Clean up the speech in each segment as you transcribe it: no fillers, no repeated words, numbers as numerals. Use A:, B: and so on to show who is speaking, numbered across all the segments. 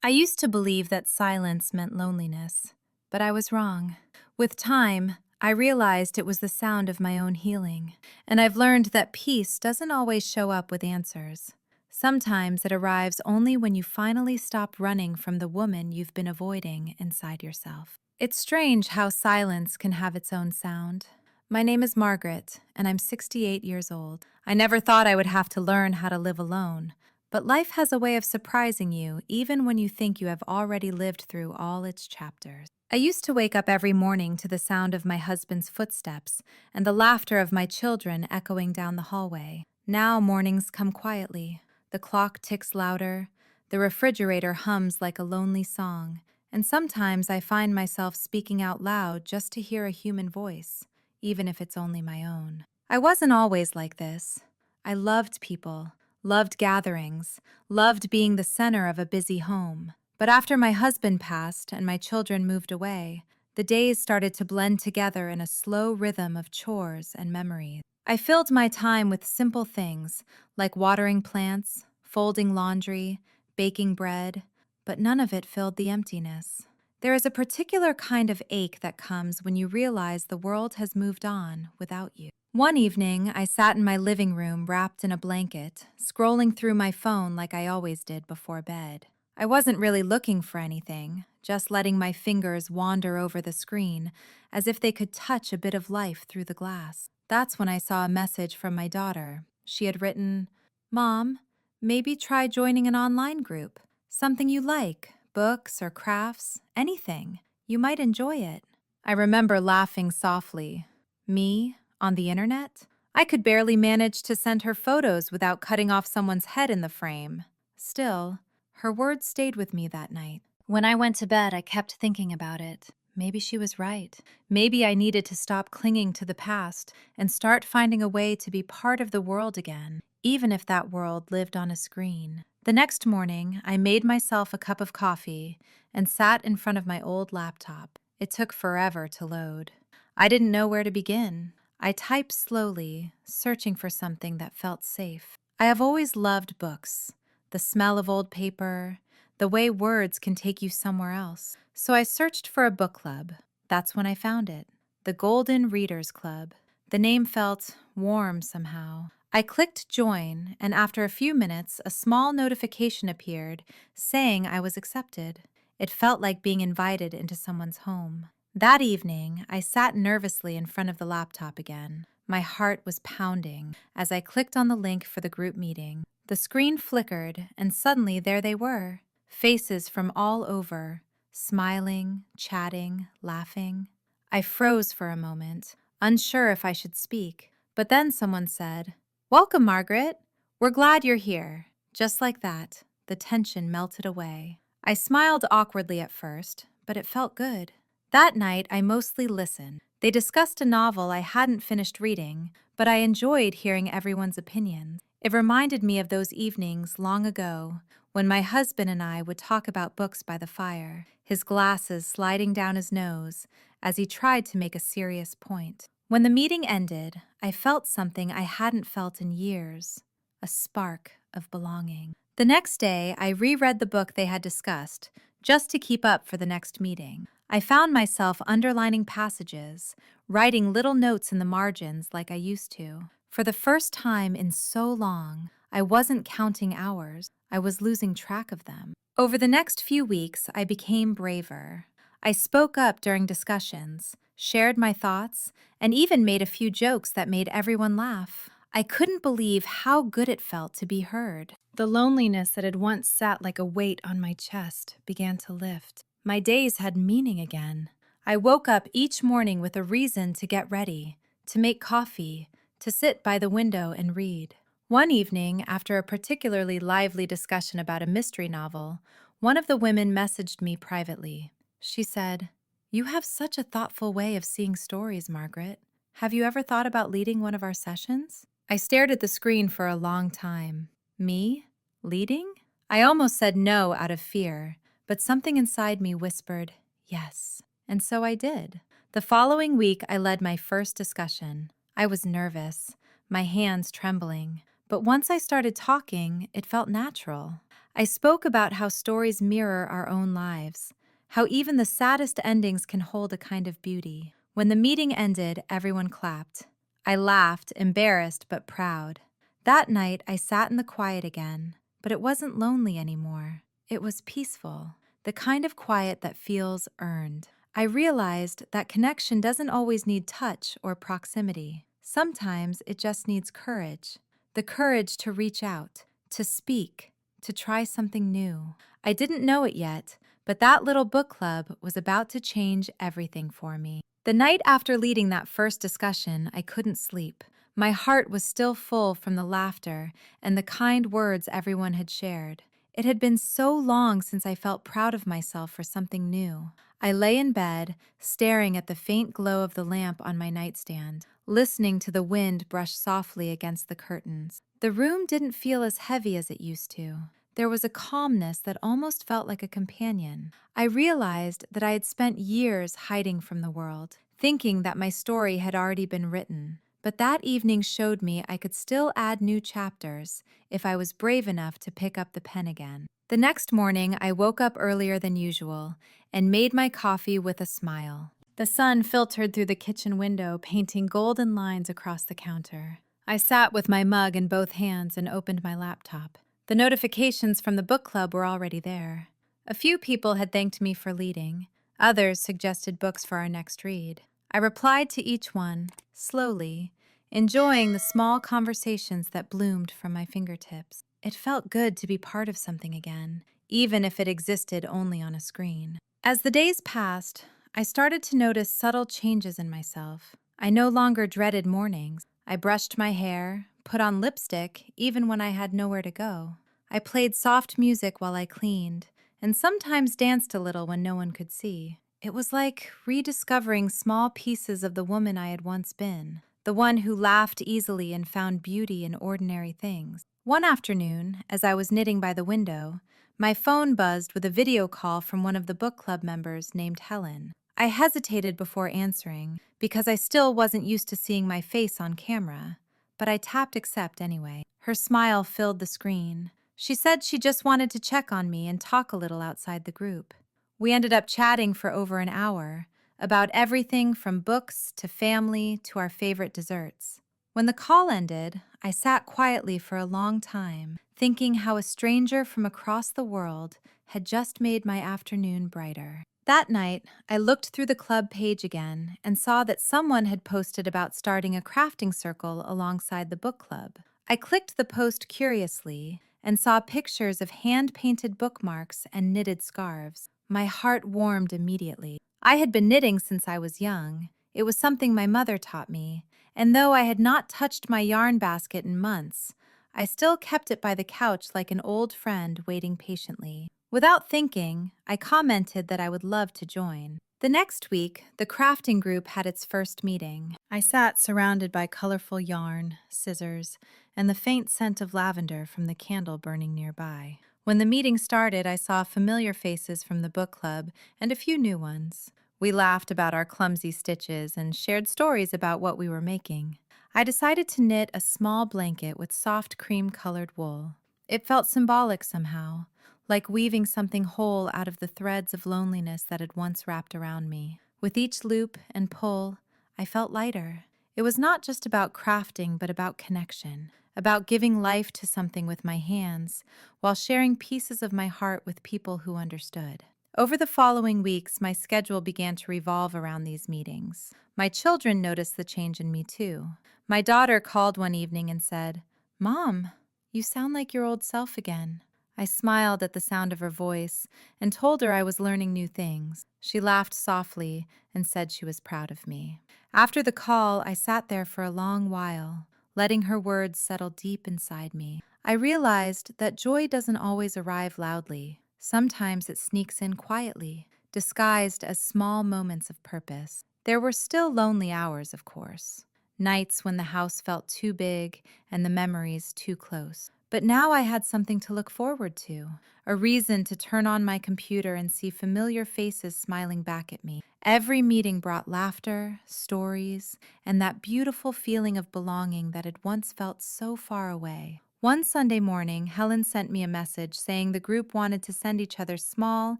A: I used to believe that silence meant loneliness, but I was wrong. With time, I realized it was the sound of my own healing, and I've learned that peace doesn't always show up with answers. Sometimes it arrives only when you finally stop running from the woman you've been avoiding inside yourself. It's strange how silence can have its own sound. My name is Margaret, and I'm 68 years old. I never thought I would have to learn how to live alone. But life has a way of surprising you even when you think you have already lived through all its chapters. I used to wake up every morning to the sound of my husband's footsteps and the laughter of my children echoing down the hallway. Now mornings come quietly. The clock ticks louder, the refrigerator hums like a lonely song, and sometimes I find myself speaking out loud just to hear a human voice, even if it's only my own. I wasn't always like this. I loved people, loved gatherings, loved being the center of a busy home. But after my husband passed and my children moved away, the days started to blend together in a slow rhythm of chores and memories. I filled my time with simple things like watering plants, folding laundry, baking bread, but none of it filled the emptiness. There is a particular kind of ache that comes when you realize the world has moved on without you. One evening, I sat in my living room wrapped in a blanket, scrolling through my phone like I always did before bed. I wasn't really looking for anything, just letting my fingers wander over the screen as if they could touch a bit of life through the glass. That's when I saw a message from my daughter. She had written, "Mom, maybe try joining an online group. Something you like, books or crafts, anything. You might enjoy it." I remember laughing softly. Me, on the internet? I could barely manage to send her photos without cutting off someone's head in the frame. Still, her words stayed with me that night. When I went to bed, I kept thinking about it. Maybe she was right. Maybe I needed to stop clinging to the past and start finding a way to be part of the world again, even if that world lived on a screen. The next morning, I made myself a cup of coffee and sat in front of my old laptop. It took forever to load. I didn't know where to begin. I typed slowly, searching for something that felt safe. I have always loved books, the smell of old paper, the way words can take you somewhere else. So I searched for a book club. That's when I found it, the Golden Readers Club. The name felt warm somehow. I clicked join, and after a few minutes, a small notification appeared saying I was accepted. It felt like being invited into someone's home. That evening, I sat nervously in front of the laptop again. My heart was pounding as I clicked on the link for the group meeting. The screen flickered, and suddenly there they were, faces from all over, smiling, chatting, laughing. I froze for a moment, unsure if I should speak. But then someone said, "Welcome, Margaret. We're glad you're here." Just like that, the tension melted away. I smiled awkwardly at first, but it felt good. That night, I mostly listened. They discussed a novel I hadn't finished reading, but I enjoyed hearing everyone's opinions. It reminded me of those evenings long ago when my husband and I would talk about books by the fire, his glasses sliding down his nose as he tried to make a serious point. When the meeting ended, I felt something I hadn't felt in years, a spark of belonging. The next day, I reread the book they had discussed, just to keep up for the next meeting. I found myself underlining passages, writing little notes in the margins like I used to. For the first time in so long, I wasn't counting hours. I was losing track of them. Over the next few weeks, I became braver. I spoke up during discussions, shared my thoughts, and even made a few jokes that made everyone laugh. I couldn't believe how good it felt to be heard. The loneliness that had once sat like a weight on my chest began to lift. My days had meaning again. I woke up each morning with a reason to get ready, to make coffee, to sit by the window and read. One evening, after a particularly lively discussion about a mystery novel, one of the women messaged me privately. She said, "You have such a thoughtful way of seeing stories, Margaret. Have you ever thought about leading one of our sessions?" I stared at the screen for a long time. Me? Leading? I almost said no out of fear, but something inside me whispered, yes. And so I did. The following week, I led my first discussion. I was nervous, my hands trembling, but once I started talking, it felt natural. I spoke about how stories mirror our own lives, how even the saddest endings can hold a kind of beauty. When the meeting ended, everyone clapped. I laughed, embarrassed but proud. That night, I sat in the quiet again, but it wasn't lonely anymore. It was peaceful, the kind of quiet that feels earned. I realized that connection doesn't always need touch or proximity. Sometimes it just needs courage. The courage to reach out, to speak, to try something new. I didn't know it yet, but that little book club was about to change everything for me. The night after leading that first discussion, I couldn't sleep. My heart was still full from the laughter and the kind words everyone had shared. It had been so long since I felt proud of myself for something new. I lay in bed, staring at the faint glow of the lamp on my nightstand, listening to the wind brush softly against the curtains. The room didn't feel as heavy as it used to. There was a calmness that almost felt like a companion. I realized that I had spent years hiding from the world, thinking that my story had already been written. But that evening showed me I could still add new chapters if I was brave enough to pick up the pen again. The next morning, I woke up earlier than usual and made my coffee with a smile. The sun filtered through the kitchen window, painting golden lines across the counter. I sat with my mug in both hands and opened my laptop. The notifications from the book club were already there. A few people had thanked me for leading. Others suggested books for our next read. I replied to each one, slowly, enjoying the small conversations that bloomed from my fingertips. It felt good to be part of something again, even if it existed only on a screen. As the days passed, I started to notice subtle changes in myself. I no longer dreaded mornings. I brushed my hair, put on lipstick even when I had nowhere to go. I played soft music while I cleaned, and sometimes danced a little when no one could see. It was like rediscovering small pieces of the woman I had once been, the one who laughed easily and found beauty in ordinary things. One afternoon, as I was knitting by the window, my phone buzzed with a video call from one of the book club members named Helen. I hesitated before answering because I still wasn't used to seeing my face on camera, but I tapped accept anyway. Her smile filled the screen. She said she just wanted to check on me and talk a little outside the group. We ended up chatting for over an hour about everything from books to family to our favorite desserts. When the call ended, I sat quietly for a long time, thinking how a stranger from across the world had just made my afternoon brighter. That night, I looked through the club page again and saw that someone had posted about starting a crafting circle alongside the book club. I clicked the post curiously and saw pictures of hand-painted bookmarks and knitted scarves. My heart warmed immediately. I had been knitting since I was young. It was something my mother taught me, and though I had not touched my yarn basket in months, I still kept it by the couch like an old friend waiting patiently. Without thinking, I commented that I would love to join. The next week, the crafting group had its first meeting. I sat surrounded by colorful yarn, scissors, and the faint scent of lavender from the candle burning nearby. When the meeting started, I saw familiar faces from the book club and a few new ones. We laughed about our clumsy stitches and shared stories about what we were making. I decided to knit a small blanket with soft cream-colored wool. It felt symbolic somehow, like weaving something whole out of the threads of loneliness that had once wrapped around me. With each loop and pull, I felt lighter. It was not just about crafting, but about connection, about giving life to something with my hands, while sharing pieces of my heart with people who understood. Over the following weeks, my schedule began to revolve around these meetings. My children noticed the change in me too. My daughter called one evening and said, "Mom, you sound like your old self again." I smiled at the sound of her voice and told her I was learning new things. She laughed softly and said she was proud of me. After the call, I sat there for a long while, letting her words settle deep inside me. I realized that joy doesn't always arrive loudly. Sometimes it sneaks in quietly, disguised as small moments of purpose. There were still lonely hours, of course. Nights when the house felt too big and the memories too close. But now I had something to look forward to, a reason to turn on my computer and see familiar faces smiling back at me. Every meeting brought laughter, stories, and that beautiful feeling of belonging that had once felt so far away. One Sunday morning, Helen sent me a message saying the group wanted to send each other small,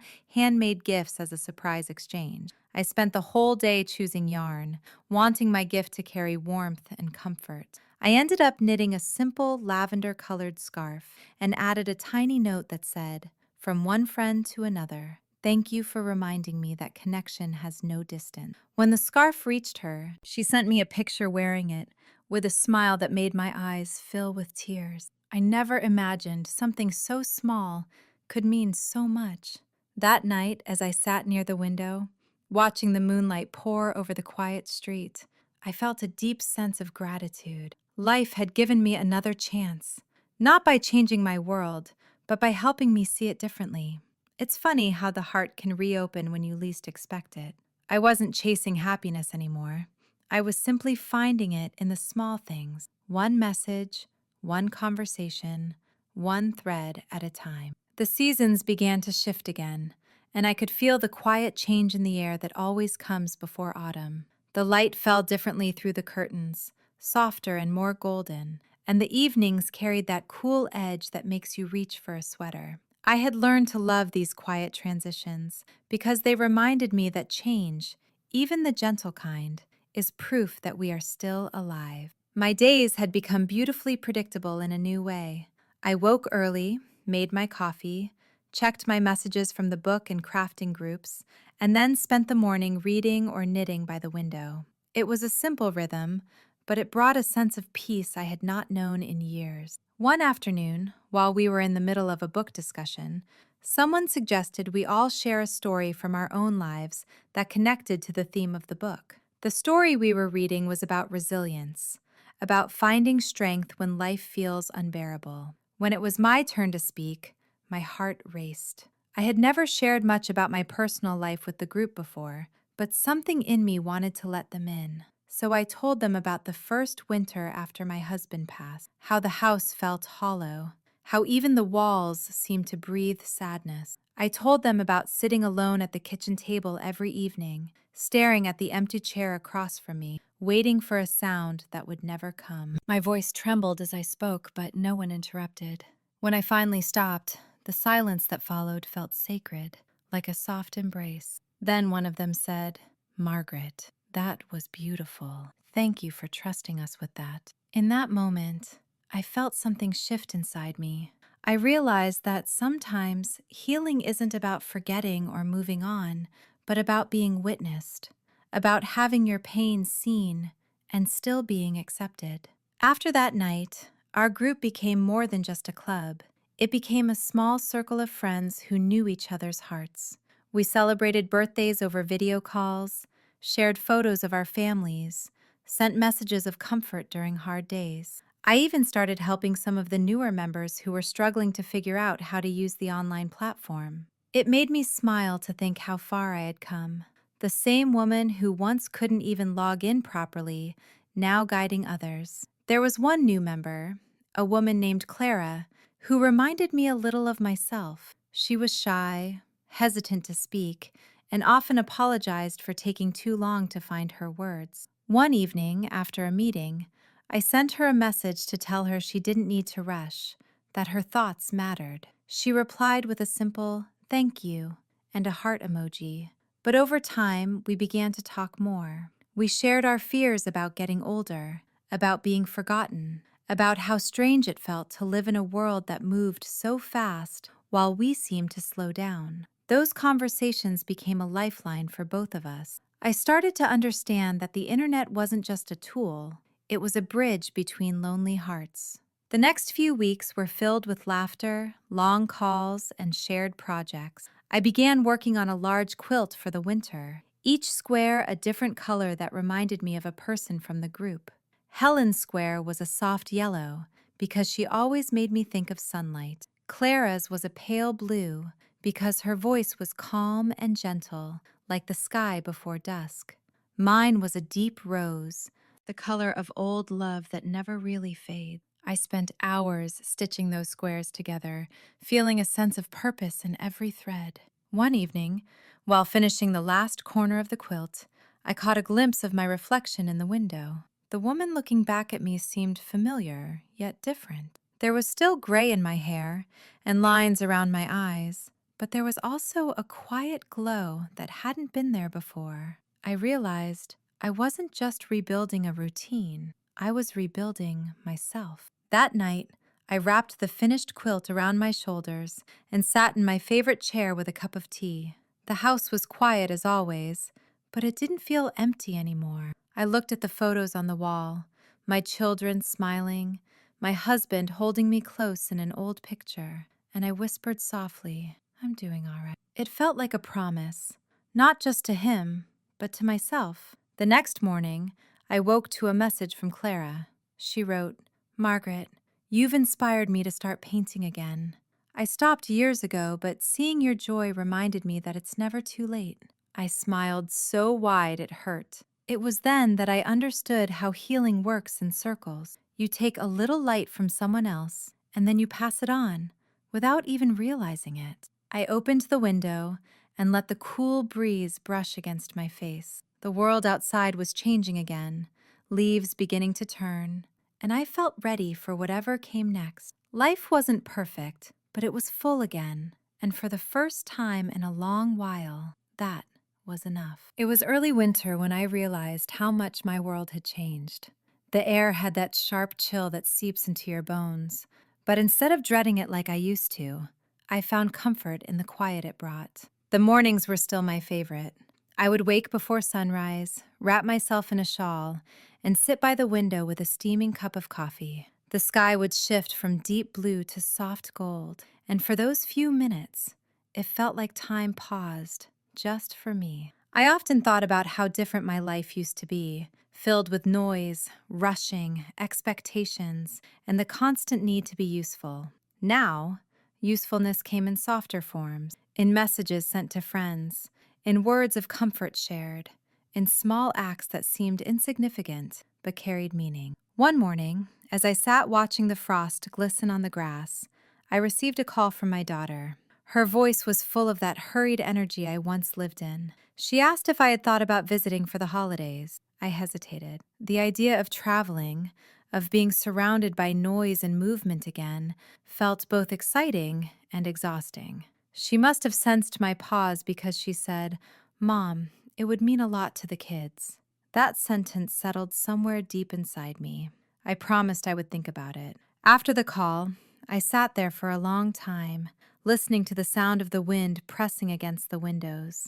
A: handmade gifts as a surprise exchange. I spent the whole day choosing yarn, wanting my gift to carry warmth and comfort. I ended up knitting a simple lavender colored scarf and added a tiny note that said, "From one friend to another, thank you for reminding me that connection has no distance." When the scarf reached her, she sent me a picture wearing it with a smile that made my eyes fill with tears. I never imagined something so small could mean so much. That night, as I sat near the window, watching the moonlight pour over the quiet street, I felt a deep sense of gratitude. Life had given me another chance, not by changing my world, but by helping me see it differently. It's funny how the heart can reopen when you least expect it. I wasn't chasing happiness anymore. I was simply finding it in the small things, one message, one conversation, one thread at a time. The seasons began to shift again, and I could feel the quiet change in the air that always comes before autumn. The light fell differently through the curtains, softer and more golden, and the evenings carried that cool edge that makes you reach for a sweater. I had learned to love these quiet transitions because they reminded me that change, even the gentle kind, is proof that we are still alive. My days had become beautifully predictable in a new way. I woke early, made my coffee, checked my messages from the book and crafting groups, and then spent the morning reading or knitting by the window. It was a simple rhythm, but it brought a sense of peace I had not known in years. One afternoon, while we were in the middle of a book discussion, someone suggested we all share a story from our own lives that connected to the theme of the book. The story we were reading was about resilience, about finding strength when life feels unbearable. When it was my turn to speak, my heart raced. I had never shared much about my personal life with the group before, but something in me wanted to let them in. So I told them about the first winter after my husband passed, how the house felt hollow, how even the walls seemed to breathe sadness. I told them about sitting alone at the kitchen table every evening, staring at the empty chair across from me, waiting for a sound that would never come. My voice trembled as I spoke, but no one interrupted. When I finally stopped, the silence that followed felt sacred, like a soft embrace. Then one of them said, "Margaret, that was beautiful. Thank you for trusting us with that." In that moment, I felt something shift inside me. I realized that sometimes healing isn't about forgetting or moving on, but about being witnessed, about having your pain seen and still being accepted. After that night, our group became more than just a club. It became a small circle of friends who knew each other's hearts. We celebrated birthdays over video calls, shared photos of our families, sent messages of comfort during hard days. I even started helping some of the newer members who were struggling to figure out how to use the online platform. It made me smile to think how far I had come. The same woman who once couldn't even log in properly, now guiding others. There was one new member, a woman named Clara, who reminded me a little of myself. She was shy, hesitant to speak, and often apologized for taking too long to find her words. One evening, after a meeting, I sent her a message to tell her she didn't need to rush, that her thoughts mattered. She replied with a simple "thank you" and a heart emoji. But over time, we began to talk more. We shared our fears about getting older, about being forgotten, about how strange it felt to live in a world that moved so fast while we seemed to slow down. Those conversations became a lifeline for both of us. I started to understand that the internet wasn't just a tool, it was a bridge between lonely hearts. The next few weeks were filled with laughter, long calls, and shared projects. I began working on a large quilt for the winter, each square a different color that reminded me of a person from the group. Helen's square was a soft yellow because she always made me think of sunlight. Clara's was a pale blue because her voice was calm and gentle, like the sky before dusk. Mine was a deep rose, the color of old love that never really fades. I spent hours stitching those squares together, feeling a sense of purpose in every thread. One evening, while finishing the last corner of the quilt, I caught a glimpse of my reflection in the window. The woman looking back at me seemed familiar, yet different. There was still gray in my hair and lines around my eyes, but there was also a quiet glow that hadn't been there before. I realized I wasn't just rebuilding a routine, I was rebuilding myself. That night, I wrapped the finished quilt around my shoulders and sat in my favorite chair with a cup of tea. The house was quiet as always, but it didn't feel empty anymore. I looked at the photos on the wall, my children smiling, my husband holding me close in an old picture, and I whispered softly, "I'm doing all right." It felt like a promise, not just to him, but to myself. The next morning, I woke to a message from Clara. She wrote, "Margaret, you've inspired me to start painting again. I stopped years ago, but seeing your joy reminded me that it's never too late." I smiled so wide it hurt. It was then that I understood how healing works in circles. You take a little light from someone else, and then you pass it on, without even realizing it. I opened the window and let the cool breeze brush against my face. The world outside was changing again, leaves beginning to turn, and I felt ready for whatever came next. Life wasn't perfect, but it was full again, and for the first time in a long while, that was enough. It was early winter when I realized how much my world had changed. The air had that sharp chill that seeps into your bones, but instead of dreading it like I used to, I found comfort in the quiet it brought. The mornings were still my favorite. I would wake before sunrise, wrap myself in a shawl, and sit by the window with a steaming cup of coffee. The sky would shift from deep blue to soft gold, and for those few minutes, it felt like time paused, just for me. I often thought about how different my life used to be, filled with noise, rushing, expectations, and the constant need to be useful. Now, usefulness came in softer forms, in messages sent to friends, in words of comfort shared, in small acts that seemed insignificant but carried meaning. One morning, as I sat watching the frost glisten on the grass, I received a call from my daughter. Her voice was full of that hurried energy I once lived in. She asked if I had thought about visiting for the holidays. I hesitated. The idea of traveling, of being surrounded by noise and movement again, felt both exciting and exhausting. She must have sensed my pause because she said, "Mom, it would mean a lot to the kids." That sentence settled somewhere deep inside me. I promised I would think about it. After the call, I sat there for a long time, listening to the sound of the wind pressing against the windows.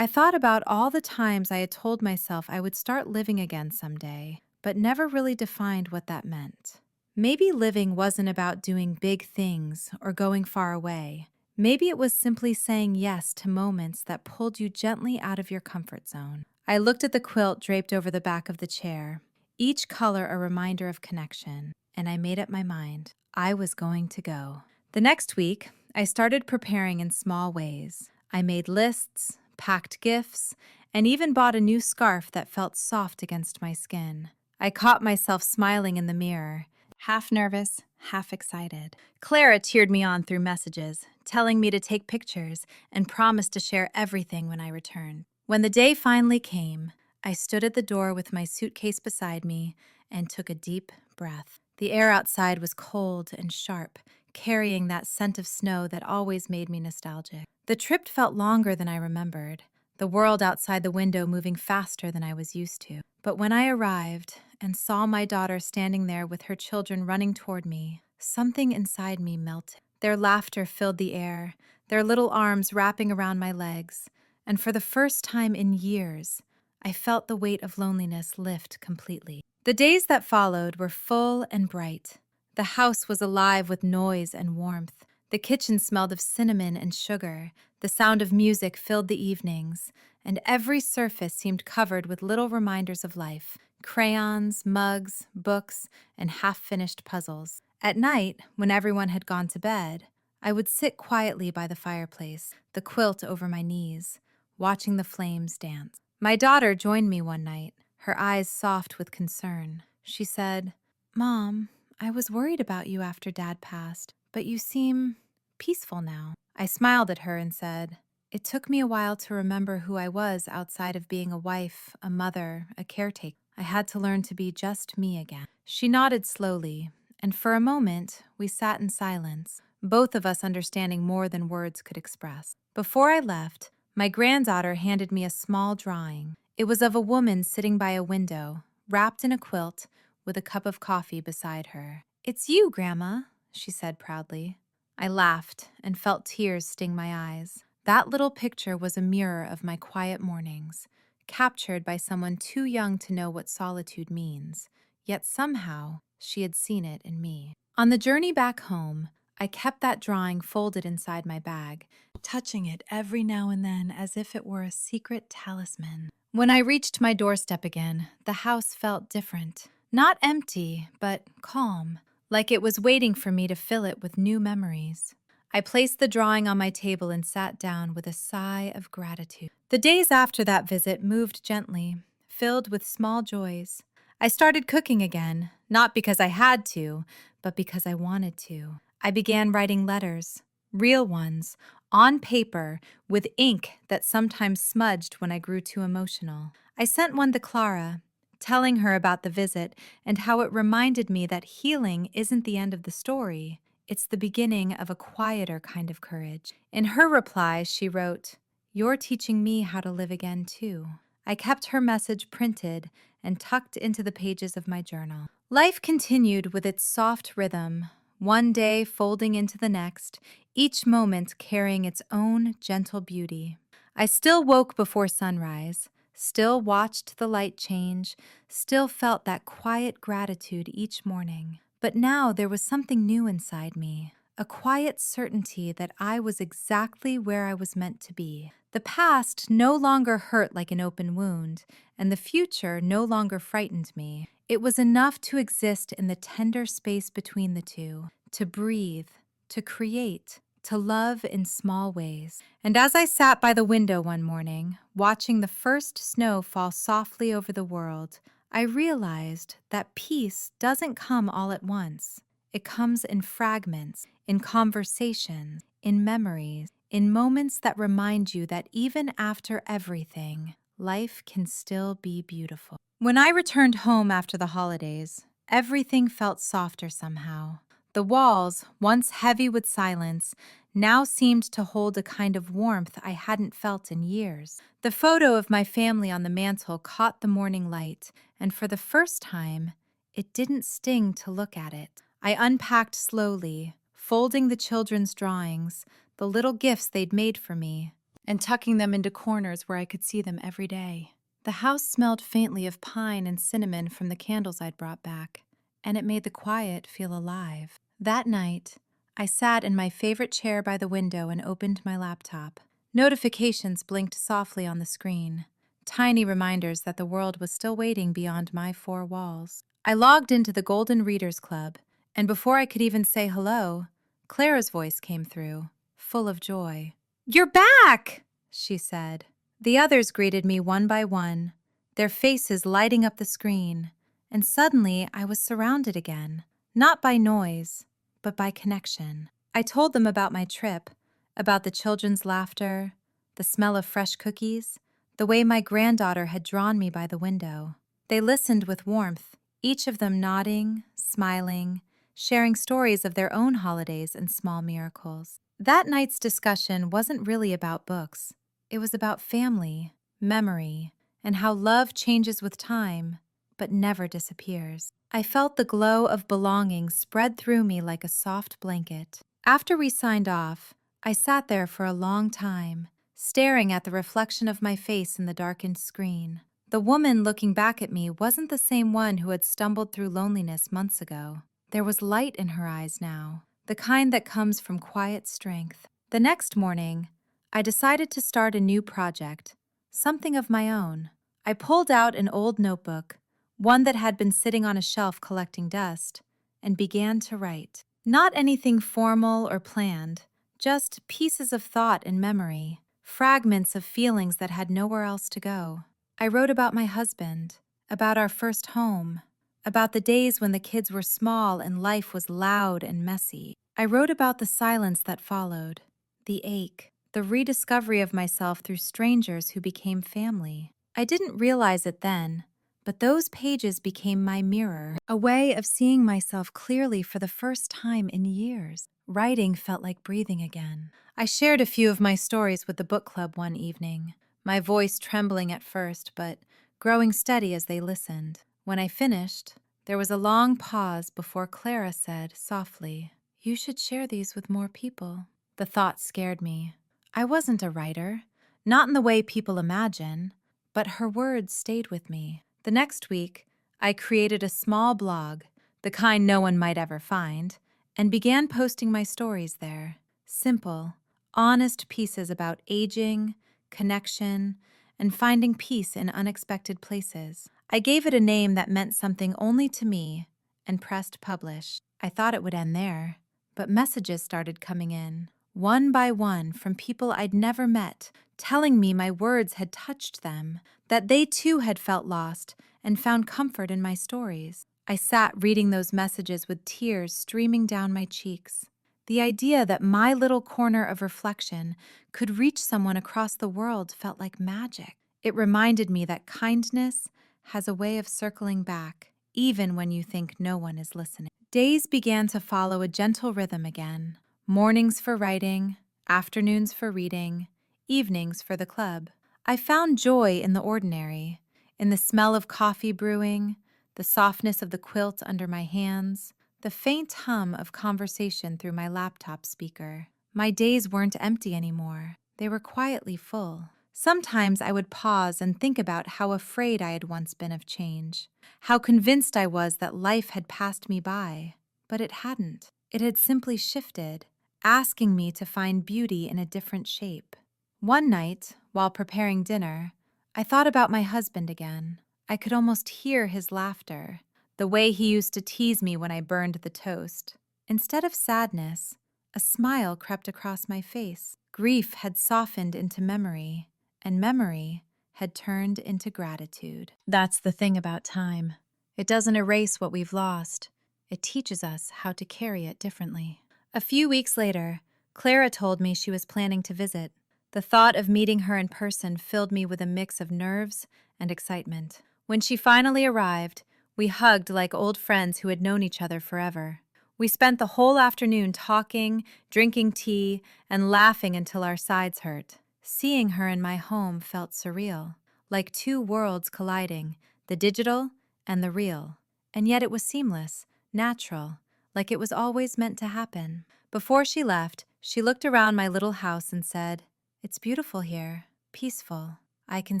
A: I thought about all the times I had told myself I would start living again someday, but never really defined what that meant. Maybe living wasn't about doing big things or going far away. Maybe it was simply saying yes to moments that pulled you gently out of your comfort zone. I looked at the quilt draped over the back of the chair, each color a reminder of connection, and I made up my mind. I was going to go. The next week, I started preparing in small ways. I made lists, packed gifts, and even bought a new scarf that felt soft against my skin. I caught myself smiling in the mirror, half nervous, half excited. Clara cheered me on through messages, telling me to take pictures and promised to share everything when I returned. When the day finally came, I stood at the door with my suitcase beside me and took a deep breath. The air outside was cold and sharp, carrying that scent of snow that always made me nostalgic. The trip felt longer than I remembered, the world outside the window moving faster than I was used to. But when I arrived and saw my daughter standing there with her children running toward me, something inside me melted. Their laughter filled the air, their little arms wrapping around my legs, and for the first time in years, I felt the weight of loneliness lift completely. The days that followed were full and bright. The house was alive with noise and warmth. The kitchen smelled of cinnamon and sugar. The sound of music filled the evenings, and every surface seemed covered with little reminders of life: crayons, mugs, books, and half-finished puzzles. At night, when everyone had gone to bed, I would sit quietly by the fireplace, the quilt over my knees, watching the flames dance. My daughter joined me one night, her eyes soft with concern. She said, "Mom, I was worried about you after Dad passed, but you seem peaceful now." I smiled at her and said, "It took me a while to remember who I was outside of being a wife, a mother, a caretaker. I had to learn to be just me again." She nodded slowly, and for a moment, we sat in silence, both of us understanding more than words could express. Before I left, my granddaughter handed me a small drawing. It was of a woman sitting by a window, wrapped in a quilt, with a cup of coffee beside her. "It's you, Grandma," she said proudly. I laughed and felt tears sting my eyes. That little picture was a mirror of my quiet mornings, captured by someone too young to know what solitude means, yet somehow she had seen it in me. On the journey back home, I kept that drawing folded inside my bag, touching it every now and then as if it were a secret talisman. When I reached my doorstep again, the house felt different. Not empty, but calm, like it was waiting for me to fill it with new memories. I placed the drawing on my table and sat down with a sigh of gratitude. The days after that visit moved gently, filled with small joys. I started cooking again, not because I had to, but because I wanted to. I began writing letters, real ones, on paper, with ink that sometimes smudged when I grew too emotional. I sent one to Clara, telling her about the visit and how it reminded me that healing isn't the end of the story. It's the beginning of a quieter kind of courage. In her reply, she wrote, "You're teaching me how to live again, too." I kept her message printed and tucked into the pages of my journal. Life continued with its soft rhythm, one day folding into the next, each moment carrying its own gentle beauty. I still woke before sunrise, still watched the light change, still felt that quiet gratitude each morning. But now there was something new inside me, a quiet certainty that I was exactly where I was meant to be. The past no longer hurt like an open wound, and the future no longer frightened me. It was enough to exist in the tender space between the two, to breathe, to create, to love in small ways. And as I sat by the window one morning, watching the first snow fall softly over the world, I realized that peace doesn't come all at once. It comes in fragments, in conversations, in memories, in moments that remind you that even after everything, life can still be beautiful. When I returned home after the holidays, everything felt softer somehow. The walls, once heavy with silence, now seemed to hold a kind of warmth I hadn't felt in years. The photo of my family on the mantel caught the morning light, and for the first time, it didn't sting to look at it. I unpacked slowly, folding the children's drawings, the little gifts they'd made for me, and tucking them into corners where I could see them every day. The house smelled faintly of pine and cinnamon from the candles I'd brought back, and it made the quiet feel alive. That night, I sat in my favorite chair by the window and opened my laptop. Notifications blinked softly on the screen, tiny reminders that the world was still waiting beyond my four walls. I logged into the Golden Readers Club, and before I could even say hello, Clara's voice came through, full of joy. "You're back!" she said. The others greeted me one by one, their faces lighting up the screen, and suddenly I was surrounded again, not by noise, but by connection. I told them about my trip, about the children's laughter, the smell of fresh cookies, the way my granddaughter had drawn me by the window. They listened with warmth, each of them nodding, smiling, sharing stories of their own holidays and small miracles. That night's discussion wasn't really about books. It was about family, memory, and how love changes with time, but never disappears. I felt the glow of belonging spread through me like a soft blanket. After we signed off, I sat there for a long time, staring at the reflection of my face in the darkened screen. The woman looking back at me wasn't the same one who had stumbled through loneliness months ago. There was light in her eyes now, the kind that comes from quiet strength. The next morning, I decided to start a new project, something of my own. I pulled out an old notebook, one that had been sitting on a shelf collecting dust, and began to write. Not anything formal or planned, just pieces of thought and memory, fragments of feelings that had nowhere else to go. I wrote about my husband, about our first home, about the days when the kids were small and life was loud and messy. I wrote about the silence that followed, the ache, the rediscovery of myself through strangers who became family. I didn't realize it then, but those pages became my mirror, a way of seeing myself clearly for the first time in years. Writing felt like breathing again. I shared a few of my stories with the book club one evening, my voice trembling at first, but growing steady as they listened. When I finished, there was a long pause before Clara said softly, "You should share these with more people." The thought scared me. I wasn't a writer, not in the way people imagine, but her words stayed with me. The next week, I created a small blog, the kind no one might ever find, and began posting my stories there. Simple, honest pieces about aging, connection, and finding peace in unexpected places. I gave it a name that meant something only to me and pressed publish. I thought it would end there, but messages started coming in, one by one, from people I'd never met, telling me my words had touched them, that they too had felt lost and found comfort in my stories. I sat reading those messages with tears streaming down my cheeks. The idea that my little corner of reflection could reach someone across the world felt like magic. It reminded me that kindness has a way of circling back, even when you think no one is listening. Days began to follow a gentle rhythm again. Mornings for writing, afternoons for reading, evenings for the club. I found joy in the ordinary, in the smell of coffee brewing, the softness of the quilt under my hands, the faint hum of conversation through my laptop speaker. My days weren't empty anymore. They were quietly full. Sometimes I would pause and think about how afraid I had once been of change, how convinced I was that life had passed me by. But it hadn't. It had simply shifted, asking me to find beauty in a different shape. One night, while preparing dinner, I thought about my husband again. I could almost hear his laughter, the way he used to tease me when I burned the toast. Instead of sadness, a smile crept across my face. Grief had softened into memory, and memory had turned into gratitude. That's the thing about time. It doesn't erase what we've lost. It teaches us how to carry it differently. A few weeks later, Clara told me she was planning to visit. The thought of meeting her in person filled me with a mix of nerves and excitement. When she finally arrived, we hugged like old friends who had known each other forever. We spent the whole afternoon talking, drinking tea, and laughing until our sides hurt. Seeing her in my home felt surreal, like two worlds colliding, the digital and the real. And yet it was seamless, natural, like it was always meant to happen. Before she left, she looked around my little house and said, "It's beautiful here, peaceful. I can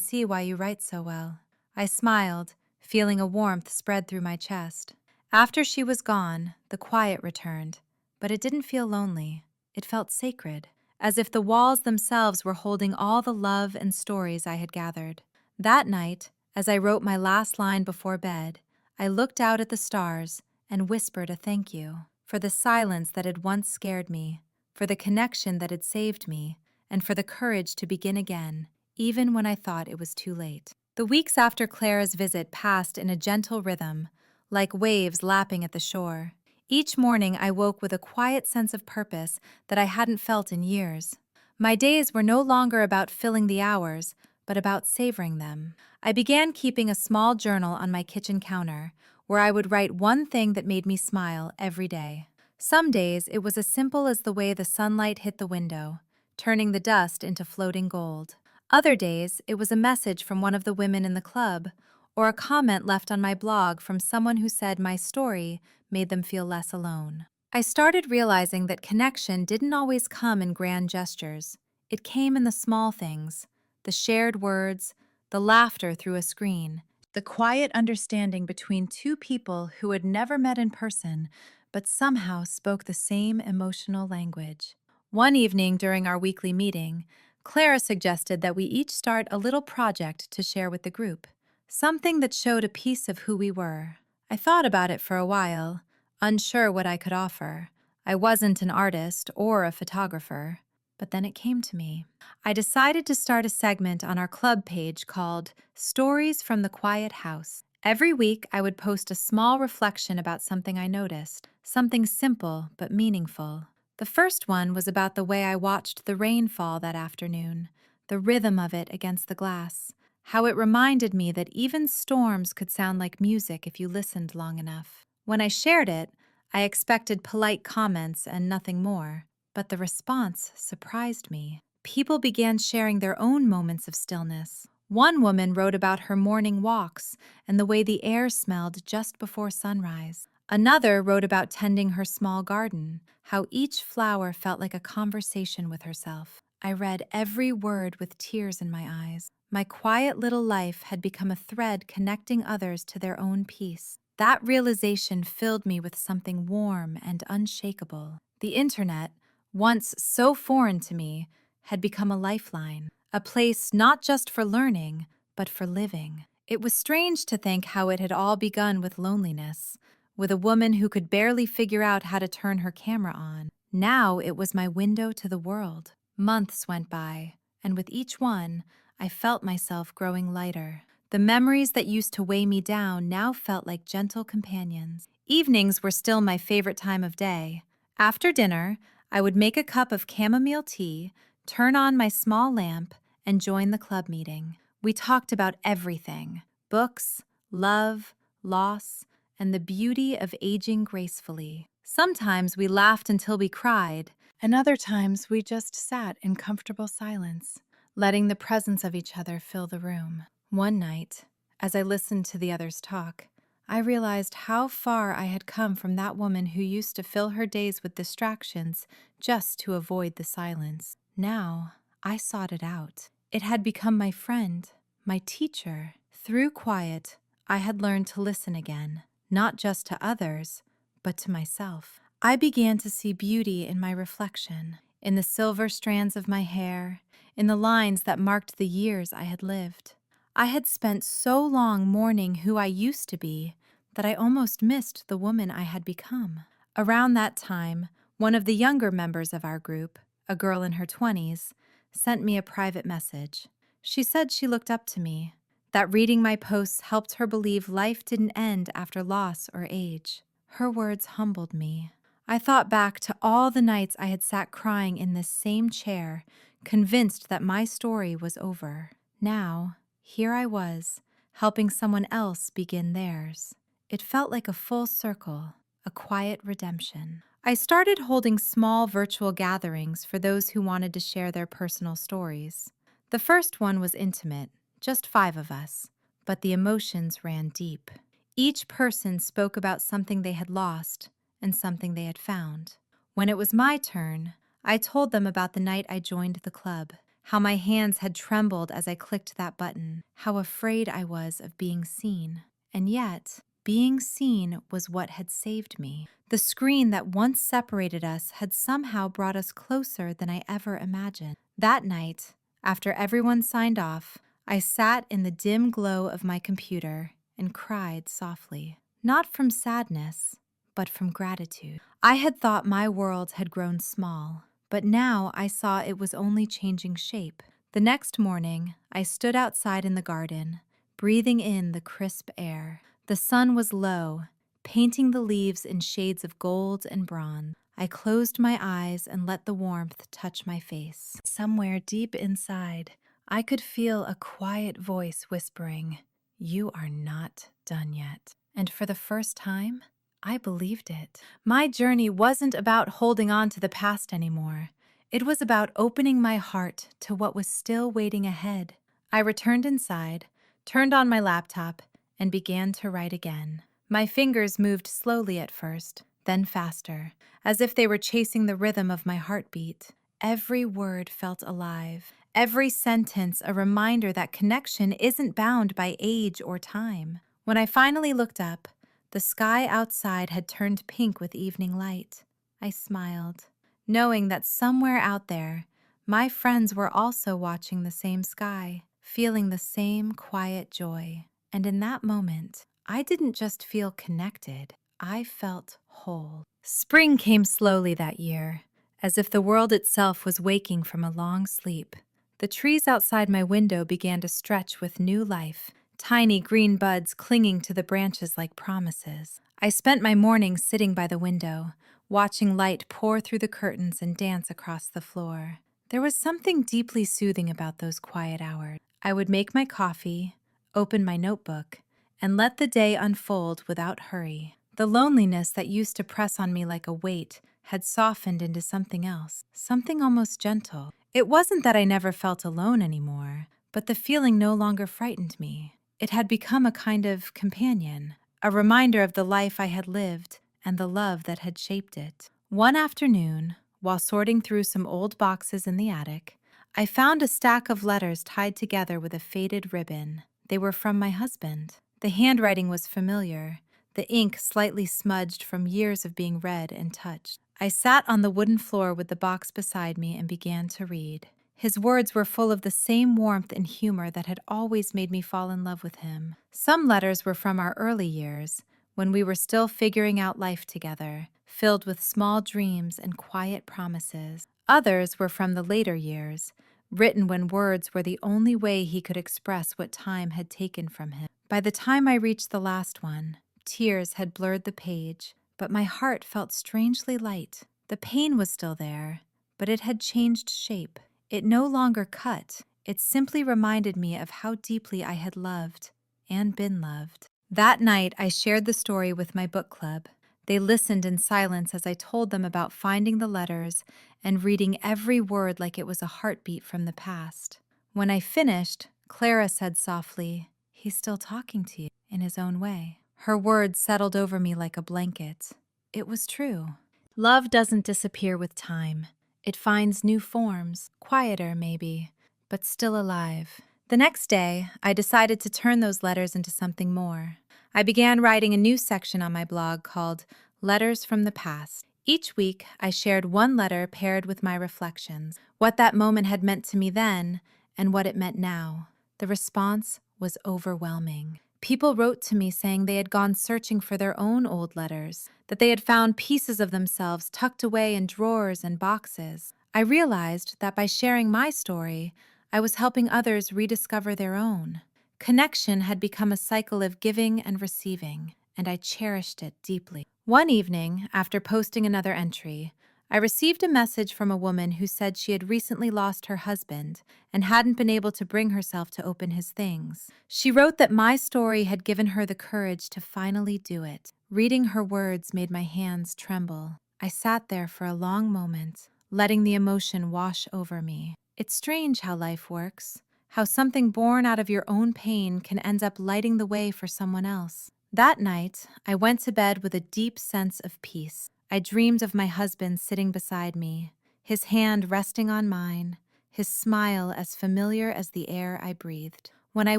A: see why you write so well." I smiled, feeling a warmth spread through my chest. After she was gone, the quiet returned, but it didn't feel lonely. It felt sacred, as if the walls themselves were holding all the love and stories I had gathered. That night, as I wrote my last line before bed, I looked out at the stars and whispered a thank you for the silence that had once scared me, for the connection that had saved me, and for the courage to begin again, even when I thought it was too late. The weeks after Clara's visit passed in a gentle rhythm, like waves lapping at the shore. Each morning I woke with a quiet sense of purpose that I hadn't felt in years. My days were no longer about filling the hours, but about savoring them. I began keeping a small journal on my kitchen counter, where I would write one thing that made me smile every day. Some days it was as simple as the way the sunlight hit the window, turning the dust into floating gold. Other days it was a message from one of the women in the club, or a comment left on my blog from someone who said my story made them feel less alone. I started realizing that connection didn't always come in grand gestures. It came in the small things, the shared words, the laughter through a screen, the quiet understanding between two people who had never met in person but somehow spoke the same emotional language. One evening during our weekly meeting, Clara suggested that we each start a little project to share with the group, something that showed a piece of who we were. I thought about it for a while, unsure what I could offer. I wasn't an artist or a photographer, but then it came to me. I decided to start a segment on our club page called Stories from the Quiet House. Every week, I would post a small reflection about something I noticed, something simple but meaningful. The first one was about the way I watched the rain fall that afternoon, the rhythm of it against the glass, how it reminded me that even storms could sound like music if you listened long enough. When I shared it, I expected polite comments and nothing more, but the response surprised me. People began sharing their own moments of stillness. One woman wrote about her morning walks and the way the air smelled just before sunrise. Another wrote about tending her small garden, how each flower felt like a conversation with herself. I read every word with tears in my eyes. My quiet little life had become a thread connecting others to their own peace. That realization filled me with something warm and unshakable. The internet, once so foreign to me, had become a lifeline, a place not just for learning, but for living. It was strange to think how it had all begun with loneliness, with a woman who could barely figure out how to turn her camera on. Now it was my window to the world. Months went by, and with each one, I felt myself growing lighter. The memories that used to weigh me down now felt like gentle companions. Evenings were still my favorite time of day. After dinner, I would make a cup of chamomile tea, turn on my small lamp, and join the club meeting. We talked about everything: books, love, loss, and the beauty of aging gracefully. Sometimes we laughed until we cried, and other times we just sat in comfortable silence, letting the presence of each other fill the room. One night, as I listened to the others talk, I realized how far I had come from that woman who used to fill her days with distractions just to avoid the silence. Now, I sought it out. It had become my friend, my teacher. Through quiet, I had learned to listen again, not just to others, but to myself. I began to see beauty in my reflection, in the silver strands of my hair, in the lines that marked the years I had lived. I had spent so long mourning who I used to be that I almost missed the woman I had become. Around that time, one of the younger members of our group, a girl in her 20s, sent me a private message. She said she looked up to me, that reading my posts helped her believe life didn't end after loss or age. Her words humbled me. I thought back to all the nights I had sat crying in this same chair, convinced that my story was over. Now, here I was, helping someone else begin theirs. It felt like a full circle, a quiet redemption. I started holding small virtual gatherings for those who wanted to share their personal stories. The first one was intimate, just 5 of us, but the emotions ran deep. Each person spoke about something they had lost and something they had found. When it was my turn, I told them about the night I joined the club, how my hands had trembled as I clicked that button, how afraid I was of being seen. And yet, being seen was what had saved me. The screen that once separated us had somehow brought us closer than I ever imagined. That night, after everyone signed off, I sat in the dim glow of my computer and cried softly, not from sadness, but from gratitude. I had thought my world had grown small, but now I saw it was only changing shape. The next morning, I stood outside in the garden, breathing in the crisp air. The sun was low, painting the leaves in shades of gold and bronze. I closed my eyes and let the warmth touch my face. Somewhere deep inside, I could feel a quiet voice whispering, "You are not done yet." And for the first time, I believed it. My journey wasn't about holding on to the past anymore. It was about opening my heart to what was still waiting ahead. I returned inside, turned on my laptop, and began to write again. My fingers moved slowly at first, then faster, as if they were chasing the rhythm of my heartbeat. Every word felt alive, every sentence a reminder that connection isn't bound by age or time. When I finally looked up, the sky outside had turned pink with evening light. I smiled, knowing that somewhere out there, my friends were also watching the same sky, feeling the same quiet joy. And in that moment, I didn't just feel connected, I felt whole. Spring came slowly that year, as if the world itself was waking from a long sleep. The trees outside my window began to stretch with new life, tiny green buds clinging to the branches like promises. I spent my mornings sitting by the window, watching light pour through the curtains and dance across the floor. There was something deeply soothing about those quiet hours. I would make my coffee, open my notebook, and let the day unfold without hurry. The loneliness that used to press on me like a weight had softened into something else, something almost gentle. It wasn't that I never felt alone anymore, but the feeling no longer frightened me. It had become a kind of companion, a reminder of the life I had lived and the love that had shaped it. One afternoon, while sorting through some old boxes in the attic, I found a stack of letters tied together with a faded ribbon. They were from my husband. The handwriting was familiar, the ink slightly smudged from years of being read and touched. I sat on the wooden floor with the box beside me and began to read. His words were full of the same warmth and humor that had always made me fall in love with him. Some letters were from our early years, when we were still figuring out life together, filled with small dreams and quiet promises. Others were from the later years, written when words were the only way he could express what time had taken from him. By the time I reached the last one, tears had blurred the page, but my heart felt strangely light. The pain was still there, but it had changed shape. It no longer cut. It simply reminded me of how deeply I had loved and been loved. That night, I shared the story with my book club. They listened in silence as I told them about finding the letters and reading every word like it was a heartbeat from the past. When I finished, Clara said softly, "He's still talking to you in his own way." Her words settled over me like a blanket. It was true. Love doesn't disappear with time. It finds new forms, quieter maybe, but still alive. The next day, I decided to turn those letters into something more. I began writing a new section on my blog called Letters from the Past. Each week, I shared one letter paired with my reflections, what that moment had meant to me then and what it meant now. The response was overwhelming. People wrote to me saying they had gone searching for their own old letters, that they had found pieces of themselves tucked away in drawers and boxes. I realized that by sharing my story, I was helping others rediscover their own. Connection had become a cycle of giving and receiving, and I cherished it deeply. One evening, after posting another entry, I received a message from a woman who said she had recently lost her husband and hadn't been able to bring herself to open his things. She wrote that my story had given her the courage to finally do it. Reading her words made my hands tremble. I sat there for a long moment, letting the emotion wash over me. It's strange how life works, how something born out of your own pain can end up lighting the way for someone else. That night, I went to bed with a deep sense of peace. I dreamed of my husband sitting beside me, his hand resting on mine, his smile as familiar as the air I breathed. When I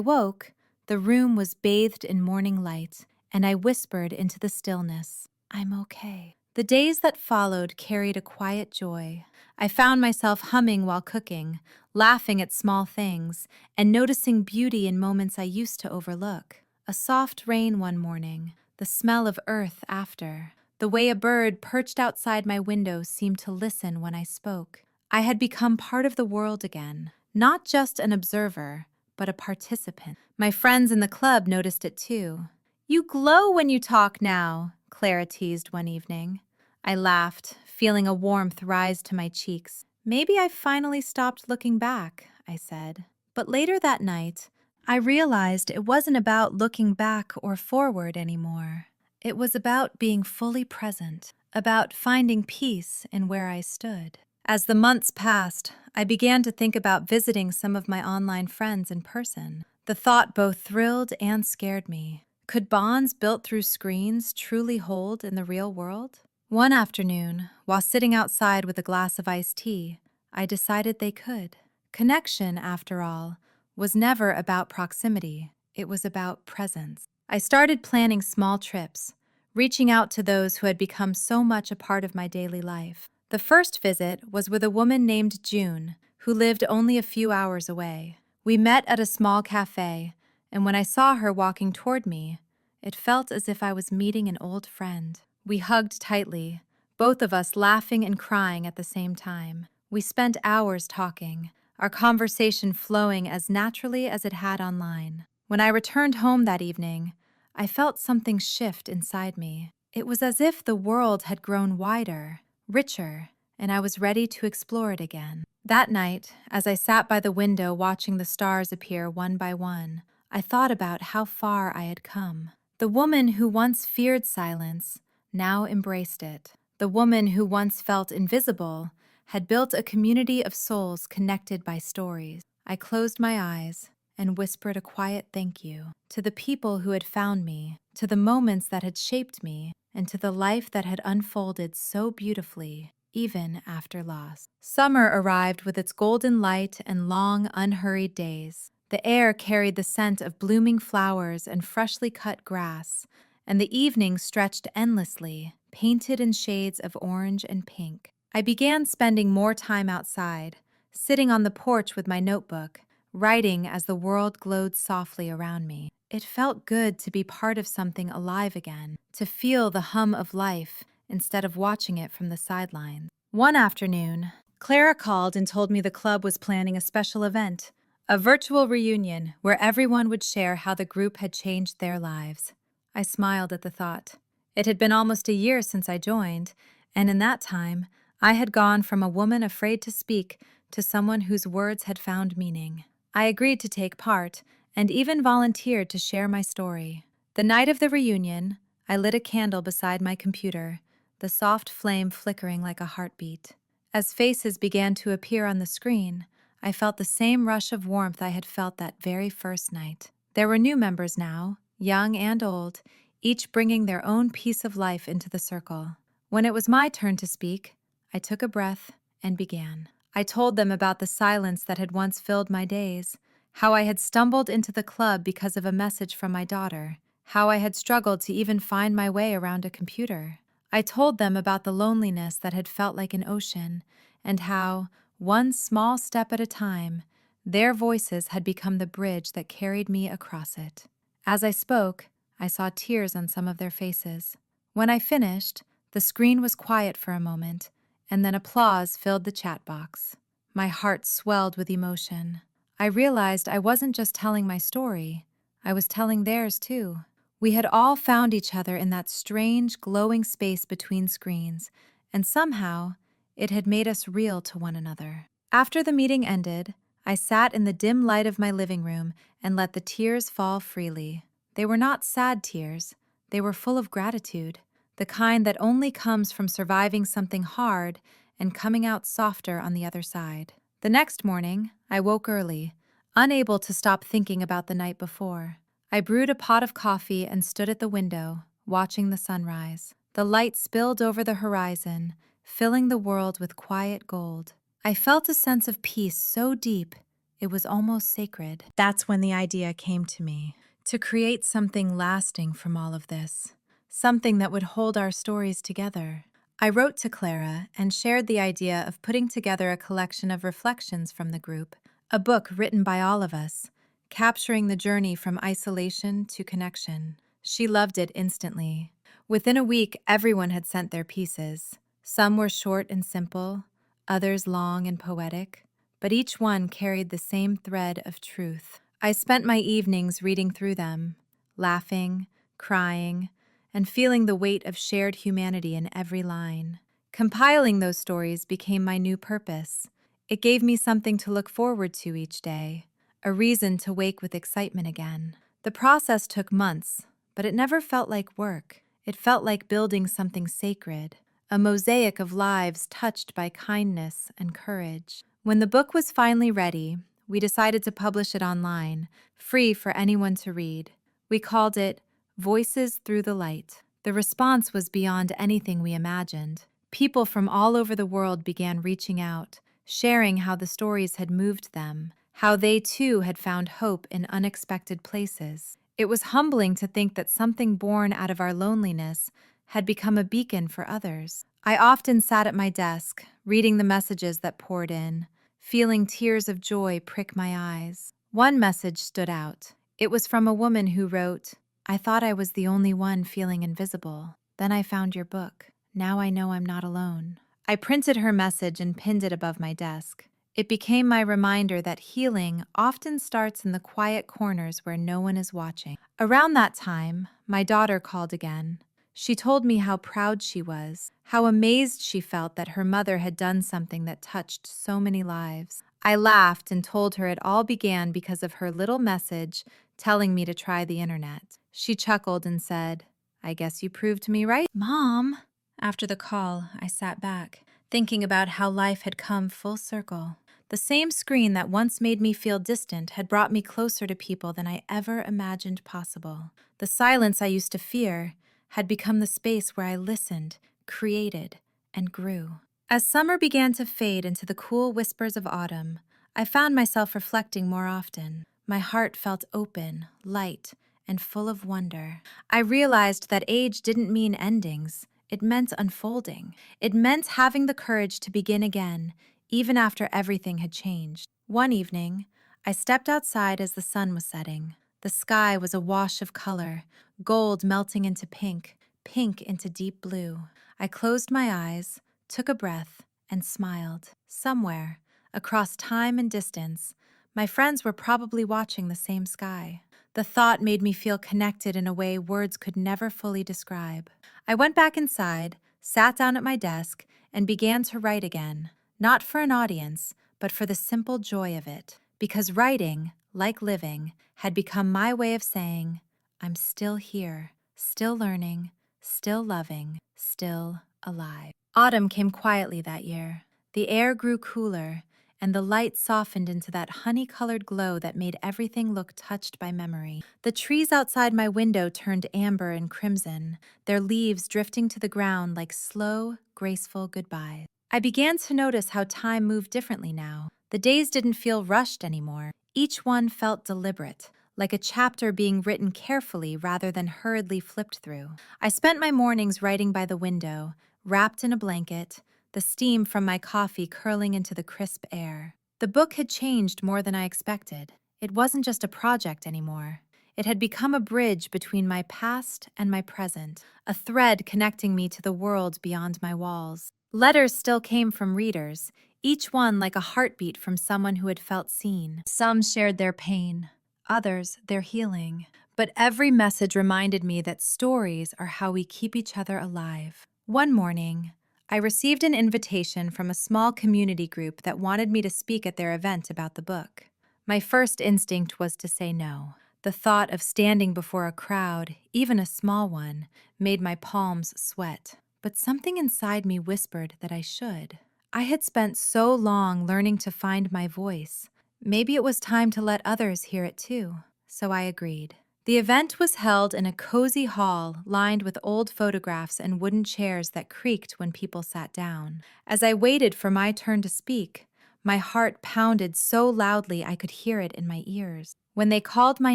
A: woke, the room was bathed in morning light, and I whispered into the stillness, "I'm okay." The days that followed carried a quiet joy. I found myself humming while cooking, laughing at small things, and noticing beauty in moments I used to overlook. A soft rain one morning, the smell of earth after. The way a bird perched outside my window seemed to listen when I spoke. I had become part of the world again, not just an observer, but a participant. My friends in the club noticed it too. "You glow when you talk now," Clara teased one evening. I laughed, feeling a warmth rise to my cheeks. "Maybe I finally stopped looking back," I said. But later that night, I realized it wasn't about looking back or forward anymore. It was about being fully present, about finding peace in where I stood. As the months passed, I began to think about visiting some of my online friends in person. The thought both thrilled and scared me. Could bonds built through screens truly hold in the real world? One afternoon, while sitting outside with a glass of iced tea, I decided they could. Connection, after all, was never about proximity. It was about presence. I started planning small trips, reaching out to those who had become so much a part of my daily life. The first visit was with a woman named June, who lived only a few hours away. We met at a small cafe, and when I saw her walking toward me, it felt as if I was meeting an old friend. We hugged tightly, both of us laughing and crying at the same time. We spent hours talking, our conversation flowing as naturally as it had online. When I returned home that evening, I felt something shift inside me. It was as if the world had grown wider, richer, and I was ready to explore it again. That night, as I sat by the window watching the stars appear one by one, I thought about how far I had come. The woman who once feared silence now embraced it. The woman who once felt invisible had built a community of souls connected by stories. I closed my eyes and whispered a quiet thank you to the people who had found me, to the moments that had shaped me, and to the life that had unfolded so beautifully, even after loss. Summer arrived with its golden light and long, unhurried days. The air carried the scent of blooming flowers and freshly cut grass, and the evening stretched endlessly, painted in shades of orange and pink. I began spending more time outside, sitting on the porch with my notebook, writing as the world glowed softly around me. It felt good to be part of something alive again, to feel the hum of life instead of watching it from the sidelines. One afternoon, Clara called and told me the club was planning a special event, a virtual reunion where everyone would share how the group had changed their lives. I smiled at the thought. It had been almost a year since I joined, and in that time, I had gone from a woman afraid to speak to someone whose words had found meaning. I agreed to take part and even volunteered to share my story. The night of the reunion, I lit a candle beside my computer, the soft flame flickering like a heartbeat. As faces began to appear on the screen, I felt the same rush of warmth I had felt that very first night. There were new members now, young and old, each bringing their own piece of life into the circle. When it was my turn to speak, I took a breath and began. I told them about the silence that had once filled my days, how I had stumbled into the club because of a message from my daughter, how I had struggled to even find my way around a computer. I told them about the loneliness that had felt like an ocean, and how, one small step at a time, their voices had become the bridge that carried me across it. As I spoke, I saw tears on some of their faces. When I finished, the screen was quiet for a moment, and then applause filled the chat box. My heart swelled with emotion. I realized I wasn't just telling my story, I was telling theirs too. We had all found each other in that strange, glowing space between screens, and somehow, it had made us real to one another. After the meeting ended, I sat in the dim light of my living room and let the tears fall freely. They were not sad tears, they were full of gratitude, the kind that only comes from surviving something hard and coming out softer on the other side. The next morning, I woke early, unable to stop thinking about the night before. I brewed a pot of coffee and stood at the window, watching the sunrise. The light spilled over the horizon, filling the world with quiet gold. I felt a sense of peace so deep, it was almost sacred. That's when the idea came to me, to create something lasting from all of this, something that would hold our stories together. I wrote to Clara and shared the idea of putting together a collection of reflections from the group, a book written by all of us, capturing the journey from isolation to connection. She loved it instantly. Within a week, everyone had sent their pieces. Some were short and simple, others long and poetic, but each one carried the same thread of truth. I spent my evenings reading through them, laughing, crying, and feeling the weight of shared humanity in every line. Compiling those stories became my new purpose. It gave me something to look forward to each day, a reason to wake with excitement again. The process took months, but it never felt like work. It felt like building something sacred, a mosaic of lives touched by kindness and courage. When the book was finally ready, we decided to publish it online, free for anyone to read. We called it Voices Through the Light. The response was beyond anything we imagined. People from all over the world began reaching out, sharing how the stories had moved them, how they too had found hope in unexpected places. It was humbling to think that something born out of our loneliness had become a beacon for others. I often sat at my desk, reading the messages that poured in, feeling tears of joy prick my eyes. One message stood out. It was from a woman who wrote, "I thought I was the only one feeling invisible. Then I found your book. Now I know I'm not alone." I printed her message and pinned it above my desk. It became my reminder that healing often starts in the quiet corners where no one is watching. Around that time, my daughter called again. She told me how proud she was, how amazed she felt that her mother had done something that touched so many lives. I laughed and told her it all began because of her little message telling me to try the internet. She chuckled and said, "I guess you proved me right, Mom." After the call, I sat back, thinking about how life had come full circle. The same screen that once made me feel distant had brought me closer to people than I ever imagined possible. The silence I used to fear had become the space where I listened, created, and grew. As summer began to fade into the cool whispers of autumn, I found myself reflecting more often. My heart felt open, light, and full of wonder. I realized that age didn't mean endings. It meant unfolding. It meant having the courage to begin again, even after everything had changed. One evening, I stepped outside as the sun was setting. The sky was a wash of color, gold melting into pink, pink into deep blue. I closed my eyes, took a breath, and smiled. Somewhere, across time and distance, my friends were probably watching the same sky. The thought made me feel connected in a way words could never fully describe. I went back inside, sat down at my desk, and began to write again, not for an audience, but for the simple joy of it. Because writing, like living, had become my way of saying, I'm still here, still learning, still loving, still alive. Autumn came quietly that year. The air grew cooler, and the light softened into that honey-colored glow that made everything look touched by memory. The trees outside my window turned amber and crimson, their leaves drifting to the ground like slow, graceful goodbyes. I began to notice how time moved differently now. The days didn't feel rushed anymore. Each one felt deliberate, like a chapter being written carefully rather than hurriedly flipped through. I spent my mornings writing by the window, wrapped in a blanket, the steam from my coffee curling into the crisp air. The book had changed more than I expected. It wasn't just a project anymore. It had become a bridge between my past and my present, a thread connecting me to the world beyond my walls. Letters still came from readers, each one like a heartbeat from someone who had felt seen. Some shared their pain, others their healing. But every message reminded me that stories are how we keep each other alive. One morning, I received an invitation from a small community group that wanted me to speak at their event about the book. My first instinct was to say no. The thought of standing before a crowd, even a small one, made my palms sweat. But something inside me whispered that I should. I had spent so long learning to find my voice. Maybe it was time to let others hear it too. So I agreed. The event was held in a cozy hall lined with old photographs and wooden chairs that creaked when people sat down. As I waited for my turn to speak, my heart pounded so loudly I could hear it in my ears. When they called my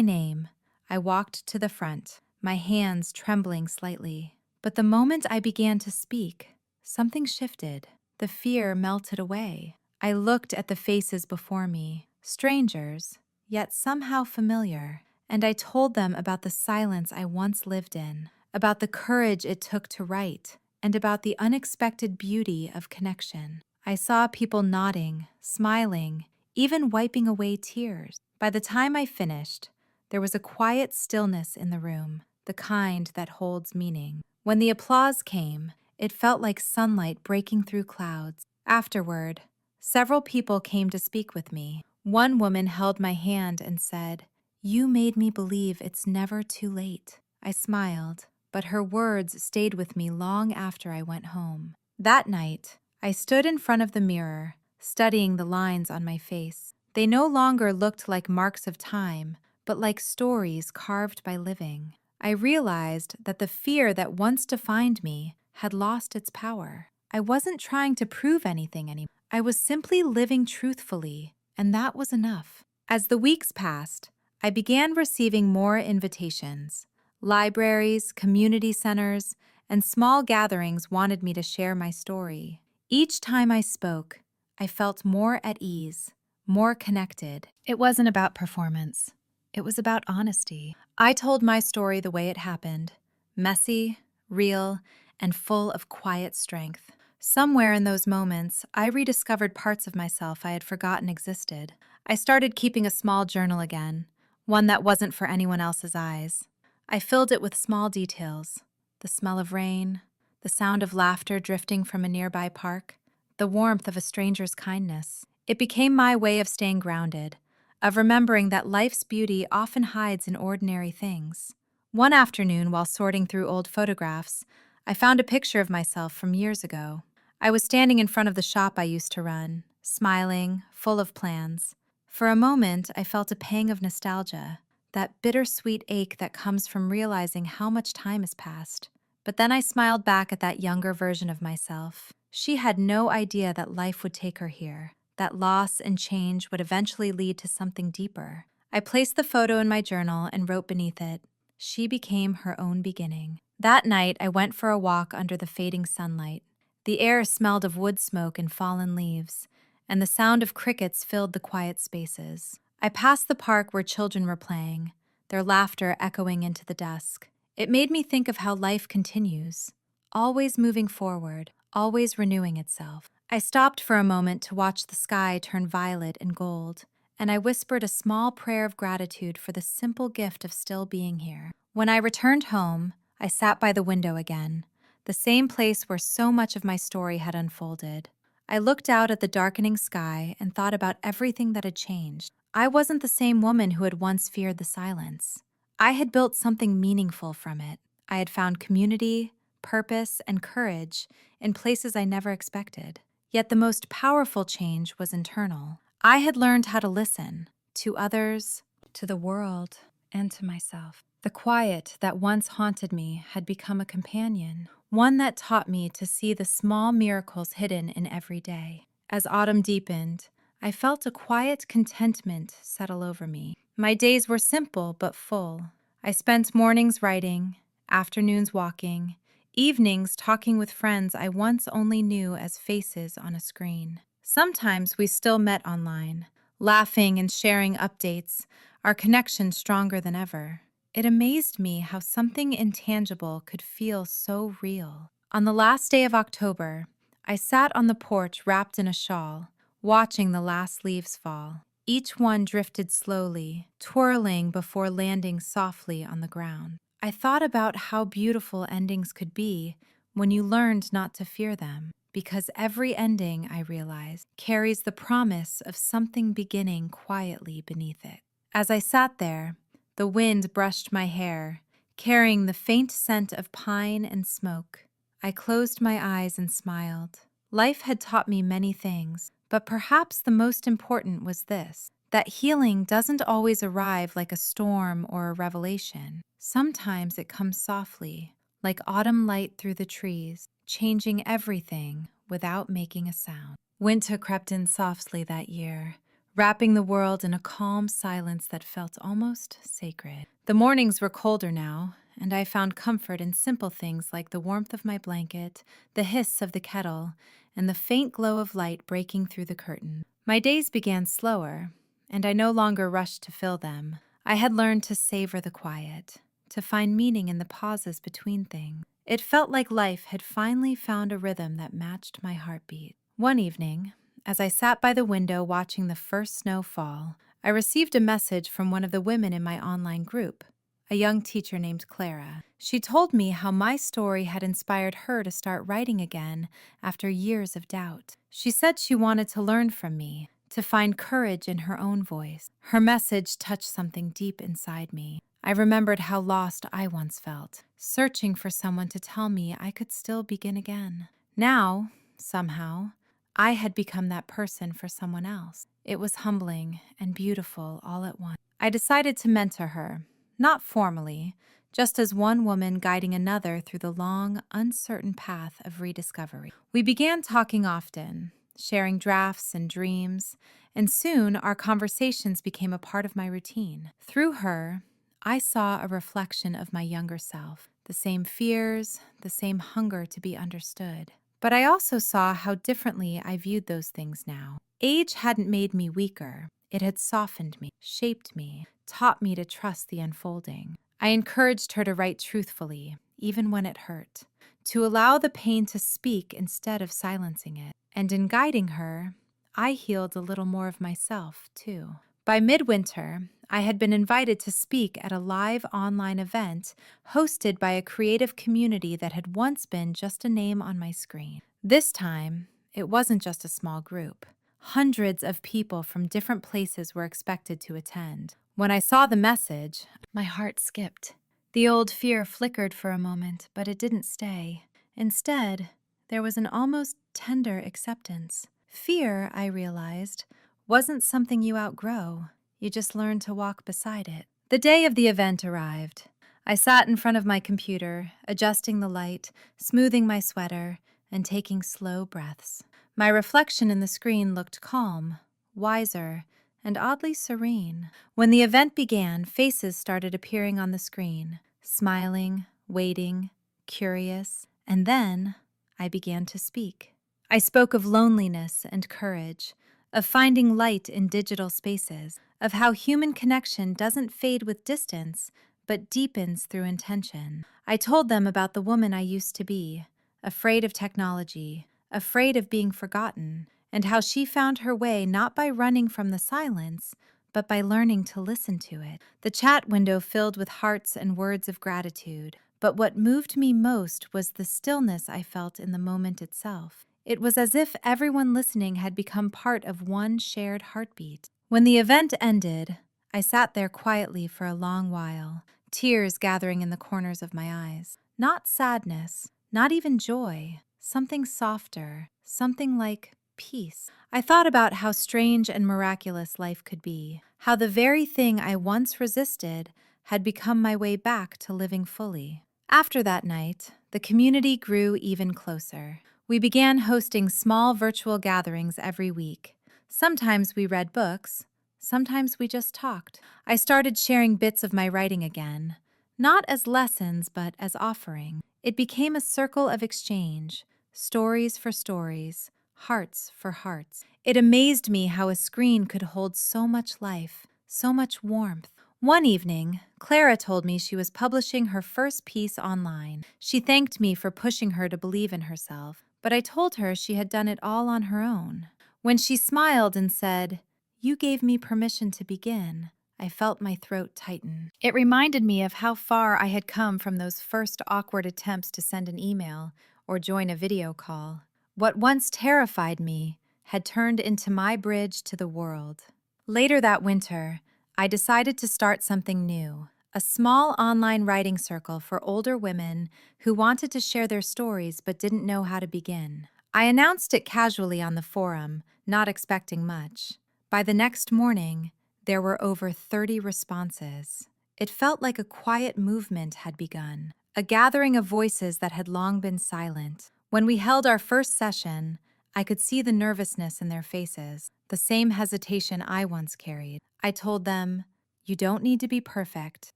A: name, I walked to the front, my hands trembling slightly. But the moment I began to speak, something shifted. The fear melted away. I looked at the faces before me, strangers, yet somehow familiar. And I told them about the silence I once lived in, about the courage it took to write, and about the unexpected beauty of connection. I saw people nodding, smiling, even wiping away tears. By the time I finished, there was a quiet stillness in the room, the kind that holds meaning. When the applause came, it felt like sunlight breaking through clouds. Afterward, several people came to speak with me. One woman held my hand and said, "You made me believe it's never too late." I smiled, but her words stayed with me long after I went home. That night, I stood in front of the mirror, studying the lines on my face. They no longer looked like marks of time, but like stories carved by living. I realized that the fear that once defined me had lost its power. I wasn't trying to prove anything anymore. I was simply living truthfully, and that was enough. As the weeks passed, I began receiving more invitations. Libraries, community centers, and small gatherings wanted me to share my story. Each time I spoke, I felt more at ease, more connected. It wasn't about performance. It was about honesty. I told my story the way it happened, messy, real, and full of quiet strength. Somewhere in those moments, I rediscovered parts of myself I had forgotten existed. I started keeping a small journal again, one that wasn't for anyone else's eyes. I filled it with small details, the smell of rain, the sound of laughter drifting from a nearby park, the warmth of a stranger's kindness. It became my way of staying grounded, of remembering that life's beauty often hides in ordinary things. One afternoon, while sorting through old photographs, I found a picture of myself from years ago. I was standing in front of the shop I used to run, smiling, full of plans. For a moment, I felt a pang of nostalgia, that bittersweet ache that comes from realizing how much time has passed. But then I smiled back at that younger version of myself. She had no idea that life would take her here, that loss and change would eventually lead to something deeper. I placed the photo in my journal and wrote beneath it, "She became her own beginning." That night, I went for a walk under the fading sunlight. The air smelled of wood smoke and fallen leaves, and the sound of crickets filled the quiet spaces. I passed the park where children were playing, their laughter echoing into the dusk. It made me think of how life continues, always moving forward, always renewing itself. I stopped for a moment to watch the sky turn violet and gold, and I whispered a small prayer of gratitude for the simple gift of still being here. When I returned home, I sat by the window again, the same place where so much of my story had unfolded. I looked out at the darkening sky and thought about everything that had changed. I wasn't the same woman who had once feared the silence. I had built something meaningful from it. I had found community, purpose, and courage in places I never expected. Yet the most powerful change was internal. I had learned how to listen to others, to the world, and to myself. The quiet that once haunted me had become a companion, one that taught me to see the small miracles hidden in every day. As autumn deepened, I felt a quiet contentment settle over me. My days were simple but full. I spent mornings writing, afternoons walking, evenings talking with friends I once only knew as faces on a screen. Sometimes we still met online, laughing and sharing updates, our connection stronger than ever. It amazed me how something intangible could feel so real. On the last day of October, I sat on the porch wrapped in a shawl, watching the last leaves fall. Each one drifted slowly, twirling before landing softly on the ground. I thought about how beautiful endings could be when you learned not to fear them, because every ending, I realized, carries the promise of something beginning quietly beneath it. As I sat there, the wind brushed my hair, carrying the faint scent of pine and smoke. I closed my eyes and smiled. Life had taught me many things, but perhaps the most important was this: that healing doesn't always arrive like a storm or a revelation. Sometimes it comes softly, like autumn light through the trees, changing everything without making a sound. Winter crept in softly that year, wrapping the world in a calm silence that felt almost sacred. The mornings were colder now, and I found comfort in simple things like the warmth of my blanket, the hiss of the kettle, and the faint glow of light breaking through the curtain. My days began slower, and I no longer rushed to fill them. I had learned to savor the quiet, to find meaning in the pauses between things. It felt like life had finally found a rhythm that matched my heartbeat. One evening, as I sat by the window watching the first snow fall, I received a message from one of the women in my online group, a young teacher named Clara. She told me how my story had inspired her to start writing again after years of doubt. She said she wanted to learn from me, to find courage in her own voice. Her message touched something deep inside me. I remembered how lost I once felt, searching for someone to tell me I could still begin again. Now, somehow, I had become that person for someone else. It was humbling and beautiful all at once. I decided to mentor her, not formally, just as one woman guiding another through the long, uncertain path of rediscovery. We began talking often, sharing drafts and dreams, and soon our conversations became a part of my routine. Through her, I saw a reflection of my younger self, the same fears, the same hunger to be understood. But I also saw how differently I viewed those things now. Age hadn't made me weaker. It had softened me, shaped me, taught me to trust the unfolding. I encouraged her to write truthfully, even when it hurt, to allow the pain to speak instead of silencing it. And in guiding her, I healed a little more of myself, too. By midwinter, I had been invited to speak at a live online event hosted by a creative community that had once been just a name on my screen. This time, it wasn't just a small group. Hundreds of people from different places were expected to attend. When I saw the message, my heart skipped. The old fear flickered for a moment, but it didn't stay. Instead, there was an almost tender acceptance. Fear, I realized, wasn't something you outgrow. You just learn to walk beside it. The day of the event arrived. I sat in front of my computer, adjusting the light, smoothing my sweater, and taking slow breaths. My reflection in the screen looked calm, wiser, and oddly serene. When the event began, faces started appearing on the screen, smiling, waiting, curious, and then I began to speak. I spoke of loneliness and courage, of finding light in digital spaces, of how human connection doesn't fade with distance, but deepens through intention. I told them about the woman I used to be, afraid of technology, afraid of being forgotten, and how she found her way not by running from the silence, but by learning to listen to it. The chat window filled with hearts and words of gratitude, but what moved me most was the stillness I felt in the moment itself. It was as if everyone listening had become part of one shared heartbeat. When the event ended, I sat there quietly for a long while, tears gathering in the corners of my eyes. Not sadness, not even joy, something softer, something like peace. I thought about how strange and miraculous life could be, how the very thing I once resisted had become my way back to living fully. After that night, the community grew even closer. We began hosting small virtual gatherings every week. Sometimes we read books, sometimes we just talked. I started sharing bits of my writing again, not as lessons, but as offering. It became a circle of exchange, stories for stories, hearts for hearts. It amazed me how a screen could hold so much life, so much warmth. One evening, Clara told me she was publishing her first piece online. She thanked me for pushing her to believe in herself, but I told her she had done it all on her own. When she smiled and said, "You gave me permission to begin," I felt my throat tighten. It reminded me of how far I had come from those first awkward attempts to send an email or join a video call. What once terrified me had turned into my bridge to the world. Later that winter, I decided to start something new, a small online writing circle for older women who wanted to share their stories but didn't know how to begin. I announced it casually on the forum, not expecting much. By the next morning, there were over 30 responses. It felt like a quiet movement had begun, a gathering of voices that had long been silent. When we held our first session, I could see the nervousness in their faces, the same hesitation I once carried. I told them, "You don't need to be perfect,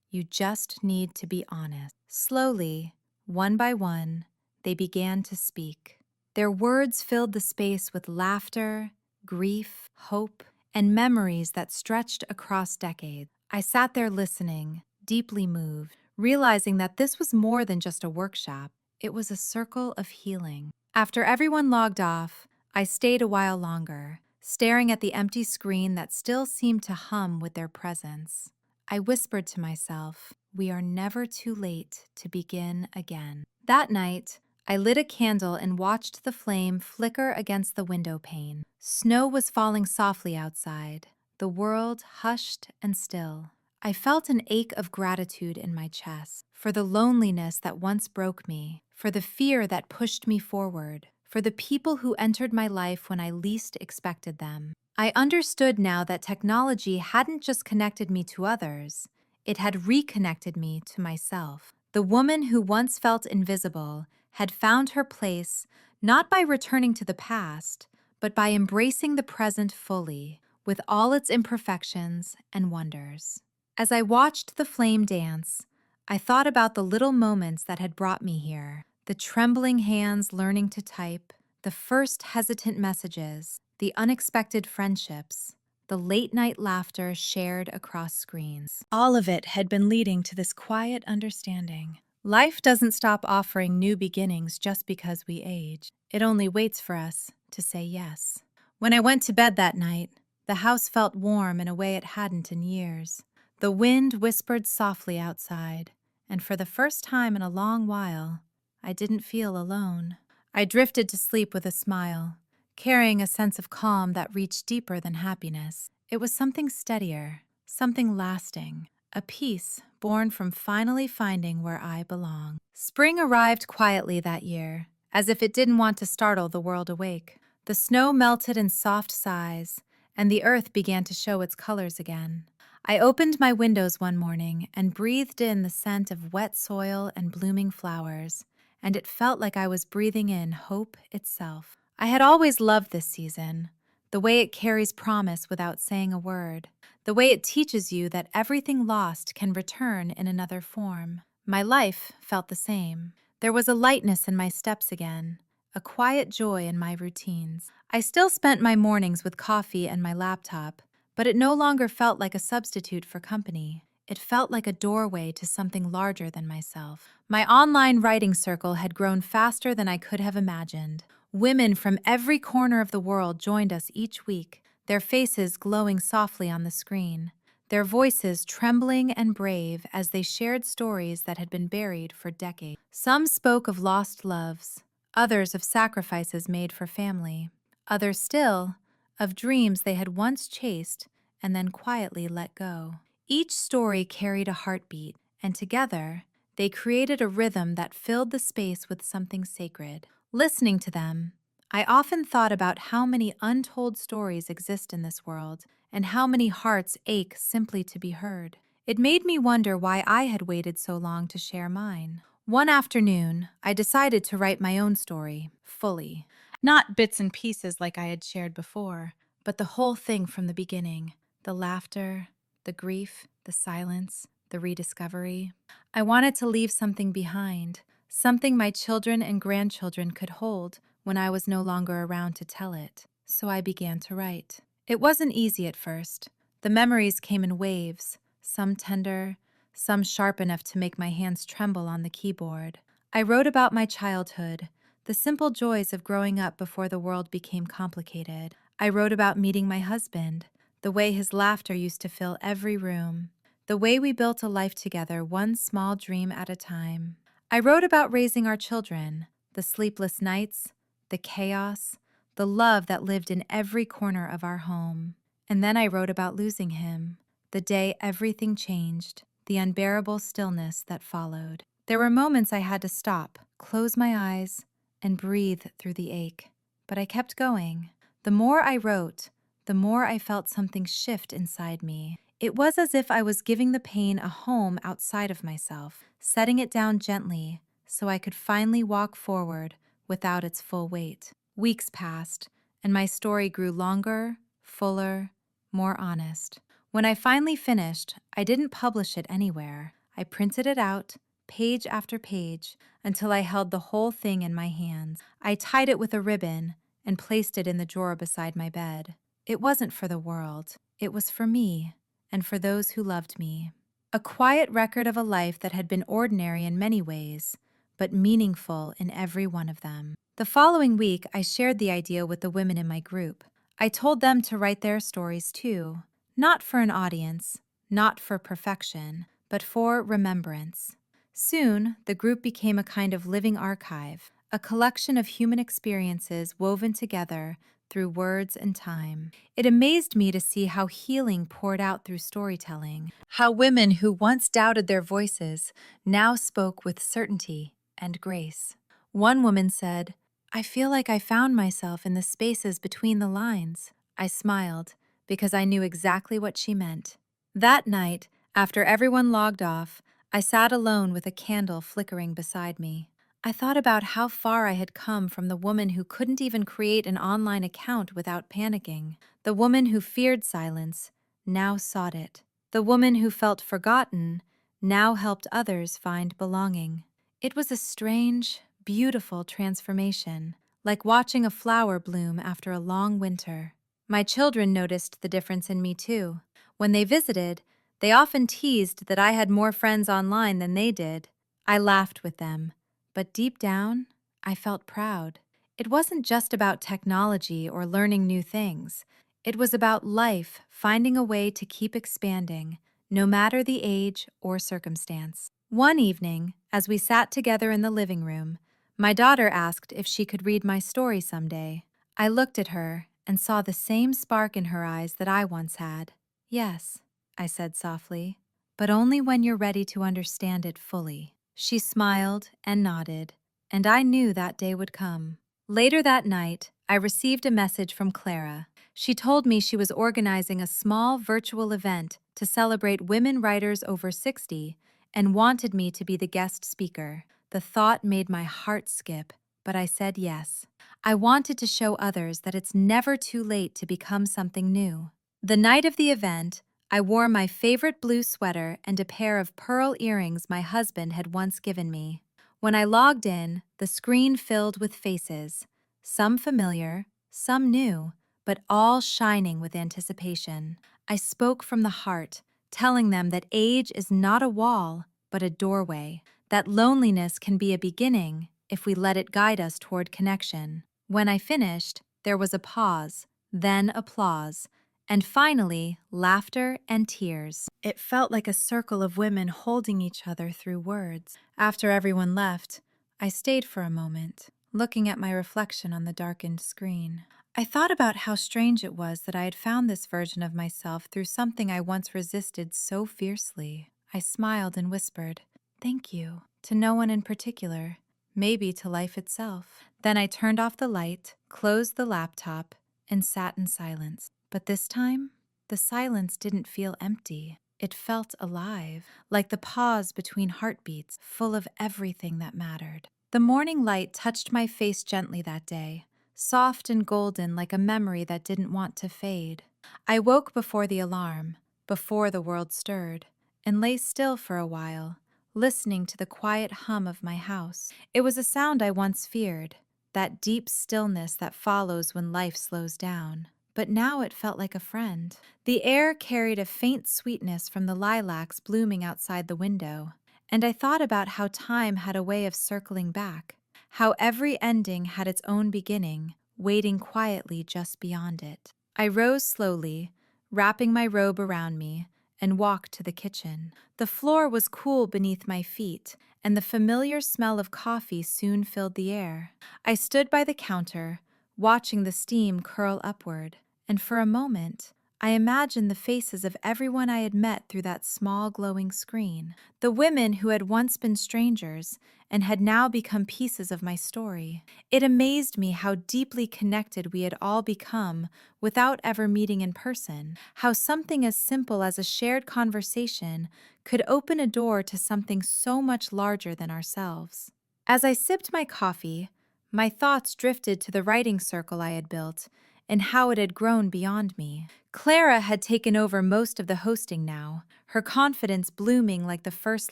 A: you just need to be honest." Slowly, one by one, they began to speak. Their words filled the space with laughter, grief, hope, and memories that stretched across decades. I sat there listening, deeply moved, realizing that this was more than just a workshop. It was a circle of healing. After everyone logged off, I stayed a while longer, staring at the empty screen that still seemed to hum with their presence. I whispered to myself, "We are never too late to begin again." That night, I lit a candle and watched the flame flicker against the window pane. Snow was falling softly outside, the world hushed and still. I felt an ache of gratitude in my chest, for the loneliness that once broke me, for the fear that pushed me forward, for the people who entered my life when I least expected them. I understood now that technology hadn't just connected me to others, it had reconnected me to myself. The woman who once felt invisible had found her place not by returning to the past, but by embracing the present fully, with all its imperfections and wonders. As I watched the flame dance, I thought about the little moments that had brought me here, the trembling hands learning to type, the first hesitant messages, the unexpected friendships, the late-night laughter shared across screens. All of it had been leading to this quiet understanding. Life doesn't stop offering new beginnings just because we age. It only waits for us to say yes. When I went to bed that night, The house felt warm in a way it hadn't in years. The wind whispered softly outside, and for the first time in a long while, I didn't feel alone. I drifted to sleep with a smile, carrying a sense of calm that reached deeper than happiness. It was something steadier, something lasting, a peace born from finally finding where I belong. Spring arrived quietly that year, as if it didn't want to startle the world awake. The snow melted in soft sighs, and the earth began to show its colors again. I opened my windows one morning and breathed in the scent of wet soil and blooming flowers, and it felt like I was breathing in hope itself. I had always loved this season, the way it carries promise without saying a word, the way it teaches you that everything lost can return in another form. My life felt the same. There was a lightness in my steps again, a quiet joy in my routines. I still spent my mornings with coffee and my laptop, but it no longer felt like a substitute for company. It felt like a doorway to something larger than myself. My online writing circle had grown faster than I could have imagined. Women from every corner of the world joined us each week, their faces glowing softly on the screen, their voices trembling and brave as they shared stories that had been buried for decades. Some spoke of lost loves, others of sacrifices made for family, others still of dreams they had once chased and then quietly let go. Each story carried a heartbeat, and together, they created a rhythm that filled the space with something sacred. Listening to them, I often thought about how many untold stories exist in this world and how many hearts ache simply to be heard. It made me wonder why I had waited so long to share mine. One afternoon, I decided to write my own story, fully. Not bits and pieces like I had shared before, but the whole thing from the beginning. The laughter, the grief, the silence, the rediscovery. I wanted to leave something behind, something my children and grandchildren could hold when I was no longer around to tell it. So I began to write. It wasn't easy at first. The memories came in waves, some tender, some sharp enough to make my hands tremble on the keyboard. I wrote about my childhood, the simple joys of growing up before the world became complicated. I wrote about meeting my husband, the way his laughter used to fill every room, the way we built a life together, one small dream at a time. I wrote about raising our children, the sleepless nights, the chaos, the love that lived in every corner of our home. And then I wrote about losing him, the day everything changed, the unbearable stillness that followed. There were moments I had to stop, close my eyes, and breathe through the ache. But I kept going. The more I wrote, the more I felt something shift inside me. It was as if I was giving the pain a home outside of myself, setting it down gently so I could finally walk forward without its full weight. Weeks passed, and my story grew longer, fuller, more honest. When I finally finished, I didn't publish it anywhere. I printed it out, page after page, until I held the whole thing in my hands. I tied it with a ribbon and placed it in the drawer beside my bed. It wasn't for the world. It was for me and for those who loved me. A quiet record of a life that had been ordinary in many ways, but meaningful in every one of them. The following week, I shared the idea with the women in my group. I told them to write their stories too, not for an audience, not for perfection, but for remembrance. Soon, the group became a kind of living archive, a collection of human experiences woven together through words and time. It amazed me to see how healing poured out through storytelling, how women who once doubted their voices now spoke with certainty and grace. One woman said, "I feel like I found myself in the spaces between the lines." I smiled, because I knew exactly what she meant. That night, after everyone logged off, I sat alone with a candle flickering beside me. I thought about how far I had come from the woman who couldn't even create an online account without panicking. The woman who feared silence now sought it. The woman who felt forgotten now helped others find belonging. It was a strange, beautiful transformation, like watching a flower bloom after a long winter. My children noticed the difference in me too. When they visited, they often teased that I had more friends online than they did. I laughed with them, but deep down, I felt proud. It wasn't just about technology or learning new things. It was about life finding a way to keep expanding, no matter the age or circumstance. One evening, as we sat together in the living room, my daughter asked if she could read my story someday. I looked at her and saw the same spark in her eyes that I once had. Yes, I said softly, but only when you're ready to understand it fully. She smiled and nodded, and I knew that day would come. Later that night, I received a message from Clara. She told me she was organizing a small virtual event to celebrate women writers over 60 and wanted me to be the guest speaker. The thought made my heart skip, but I said yes. I wanted to show others that it's never too late to become something new. The night of the event, I wore my favorite blue sweater and a pair of pearl earrings my husband had once given me. When I logged in, the screen filled with faces, some familiar, some new, but all shining with anticipation. I spoke from the heart, telling them that age is not a wall, but a doorway, that loneliness can be a beginning if we let it guide us toward connection. When I finished, there was a pause, then applause, and finally, laughter and tears. It felt like a circle of women holding each other through words. After everyone left, I stayed for a moment, looking at my reflection on the darkened screen. I thought about how strange it was that I had found this version of myself through something I once resisted so fiercely. I smiled and whispered, "Thank you," to no one in particular, maybe to life itself. Then I turned off the light, closed the laptop, and sat in silence. But this time, the silence didn't feel empty. It felt alive, like the pause between heartbeats, full of everything that mattered. The morning light touched my face gently that day, soft and golden like a memory that didn't want to fade. I woke before the alarm, before the world stirred, and lay still for a while, listening to the quiet hum of my house. It was a sound I once feared, that deep stillness that follows when life slows down. But now it felt like a friend. The air carried a faint sweetness from the lilacs blooming outside the window, and I thought about how time had a way of circling back, how every ending had its own beginning, waiting quietly just beyond it. I rose slowly, wrapping my robe around me, and walked to the kitchen. The floor was cool beneath my feet, and the familiar smell of coffee soon filled the air. I stood by the counter, watching the steam curl upward, and for a moment, I imagined the faces of everyone I had met through that small glowing screen, the women who had once been strangers and had now become pieces of my story. It amazed me how deeply connected we had all become without ever meeting in person, how something as simple as a shared conversation could open a door to something so much larger than ourselves. As I sipped my coffee, my thoughts drifted to the writing circle I had built and how it had grown beyond me. Clara had taken over most of the hosting now, her confidence blooming like the first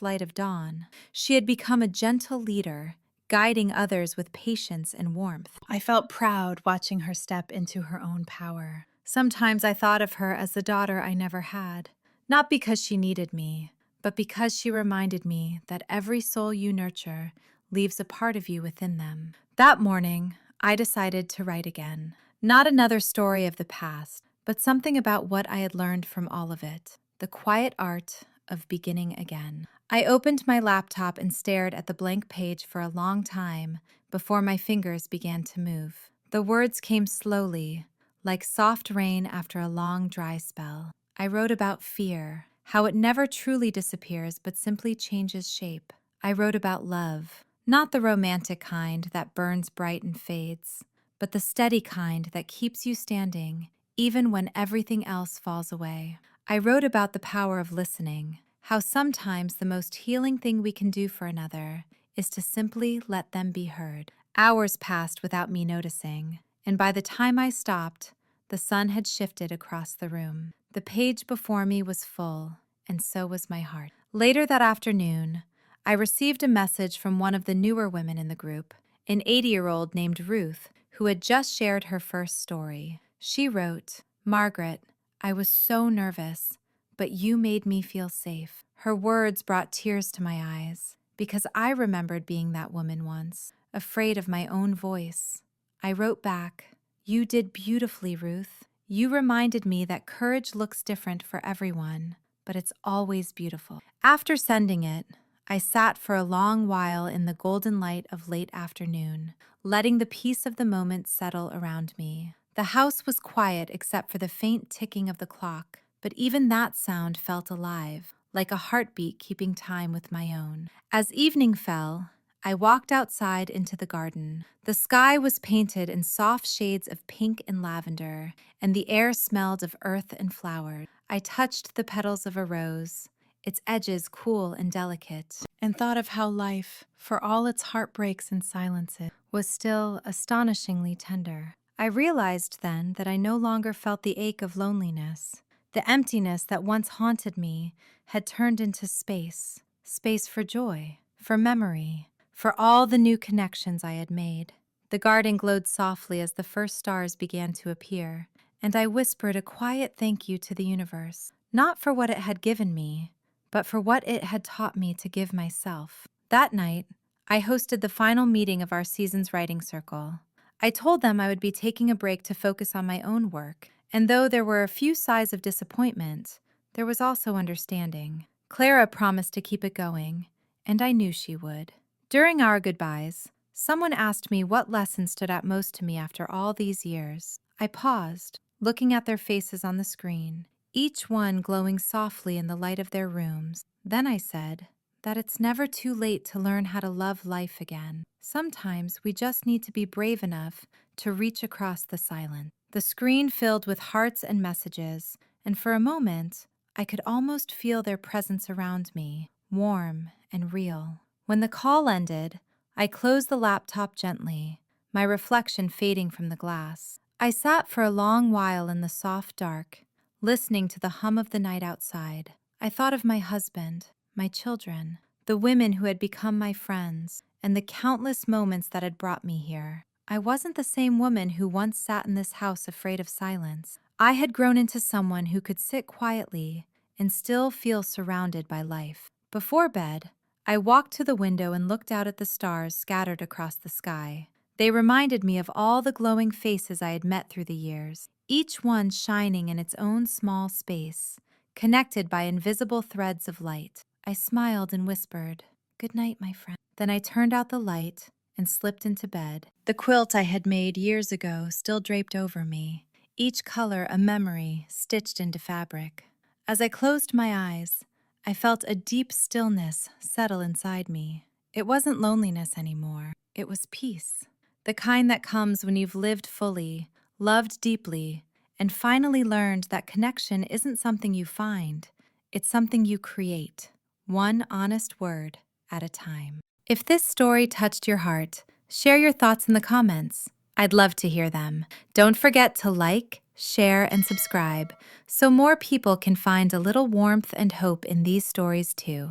A: light of dawn. She had become a gentle leader, guiding others with patience and warmth. I felt proud watching her step into her own power. Sometimes I thought of her as the daughter I never had, not because she needed me, but because she reminded me that every soul you nurture leaves a part of you within them. That morning, I decided to write again. Not another story of the past, but something about what I had learned from all of it, the quiet art of beginning again. I opened my laptop and stared at the blank page for a long time before my fingers began to move. The words came slowly, like soft rain after a long dry spell. I wrote about fear, how it never truly disappears but simply changes shape. I wrote about love, not the romantic kind that burns bright and fades, but the steady kind that keeps you standing even when everything else falls away. I wrote about the power of listening, how sometimes the most healing thing we can do for another is to simply let them be heard. Hours passed without me noticing, and by the time I stopped, the sun had shifted across the room. The page before me was full, and so was my heart. Later that afternoon, I received a message from one of the newer women in the group, an 80-year-old named Ruth, who had just shared her first story. She wrote, "Margaret, I was so nervous, but you made me feel safe." Her words brought tears to my eyes, because I remembered being that woman once, afraid of my own voice. I wrote back, "You did beautifully, Ruth. You reminded me that courage looks different for everyone, but it's always beautiful. After sending it, I sat for a long while in the golden light of late afternoon, letting the peace of the moment settle around me. The house was quiet except for the faint ticking of the clock, but even that sound felt alive, like a heartbeat keeping time with my own. As evening fell, I walked outside into the garden. The sky was painted in soft shades of pink and lavender, and the air smelled of earth and flowers. I touched the petals of a rose, its edges cool and delicate, and thought of how life, for all its heartbreaks and silences, was still astonishingly tender. I realized then that I no longer felt the ache of loneliness. The emptiness that once haunted me had turned into space, space for joy, for memory, for all the new connections I had made. The garden glowed softly as the first stars began to appear, and I whispered a quiet thank you to the universe, not for what it had given me, but for what it had taught me to give myself. That night, I hosted the final meeting of our season's writing circle. I told them I would be taking a break to focus on my own work, and though there were a few sighs of disappointment, there was also understanding. Clara promised to keep it going, and I knew she would. During our goodbyes, someone asked me what lesson stood out most to me after all these years. I paused, looking at their faces on the screen, each one glowing softly in the light of their rooms. Then I said that it's never too late to learn how to love life again. Sometimes we just need to be brave enough to reach across the silence. The screen filled with hearts and messages, and for a moment, I could almost feel their presence around me, warm and real. When the call ended, I closed the laptop gently, my reflection fading from the glass. I sat for a long while in the soft dark, listening to the hum of the night outside. I thought of my husband, my children, the women who had become my friends, and the countless moments that had brought me here. I wasn't the same woman who once sat in this house afraid of silence. I had grown into someone who could sit quietly and still feel surrounded by life. Before bed, I walked to the window and looked out at the stars scattered across the sky. They reminded me of all the glowing faces I had met through the years, each one shining in its own small space, connected by invisible threads of light. I smiled and whispered, "Good night, my friend." Then I turned out the light and slipped into bed. The quilt I had made years ago still draped over me, each color a memory stitched into fabric. As I closed my eyes, I felt a deep stillness settle inside me. It wasn't loneliness anymore. It was peace. The kind that comes when you've lived fully, loved deeply, and finally learned that connection isn't something you find. It's something you create, one honest word at a time. If this story touched your heart, share your thoughts in the comments. I'd love to hear them. Don't forget to like, share, and subscribe so more people can find a little warmth and hope in these stories too.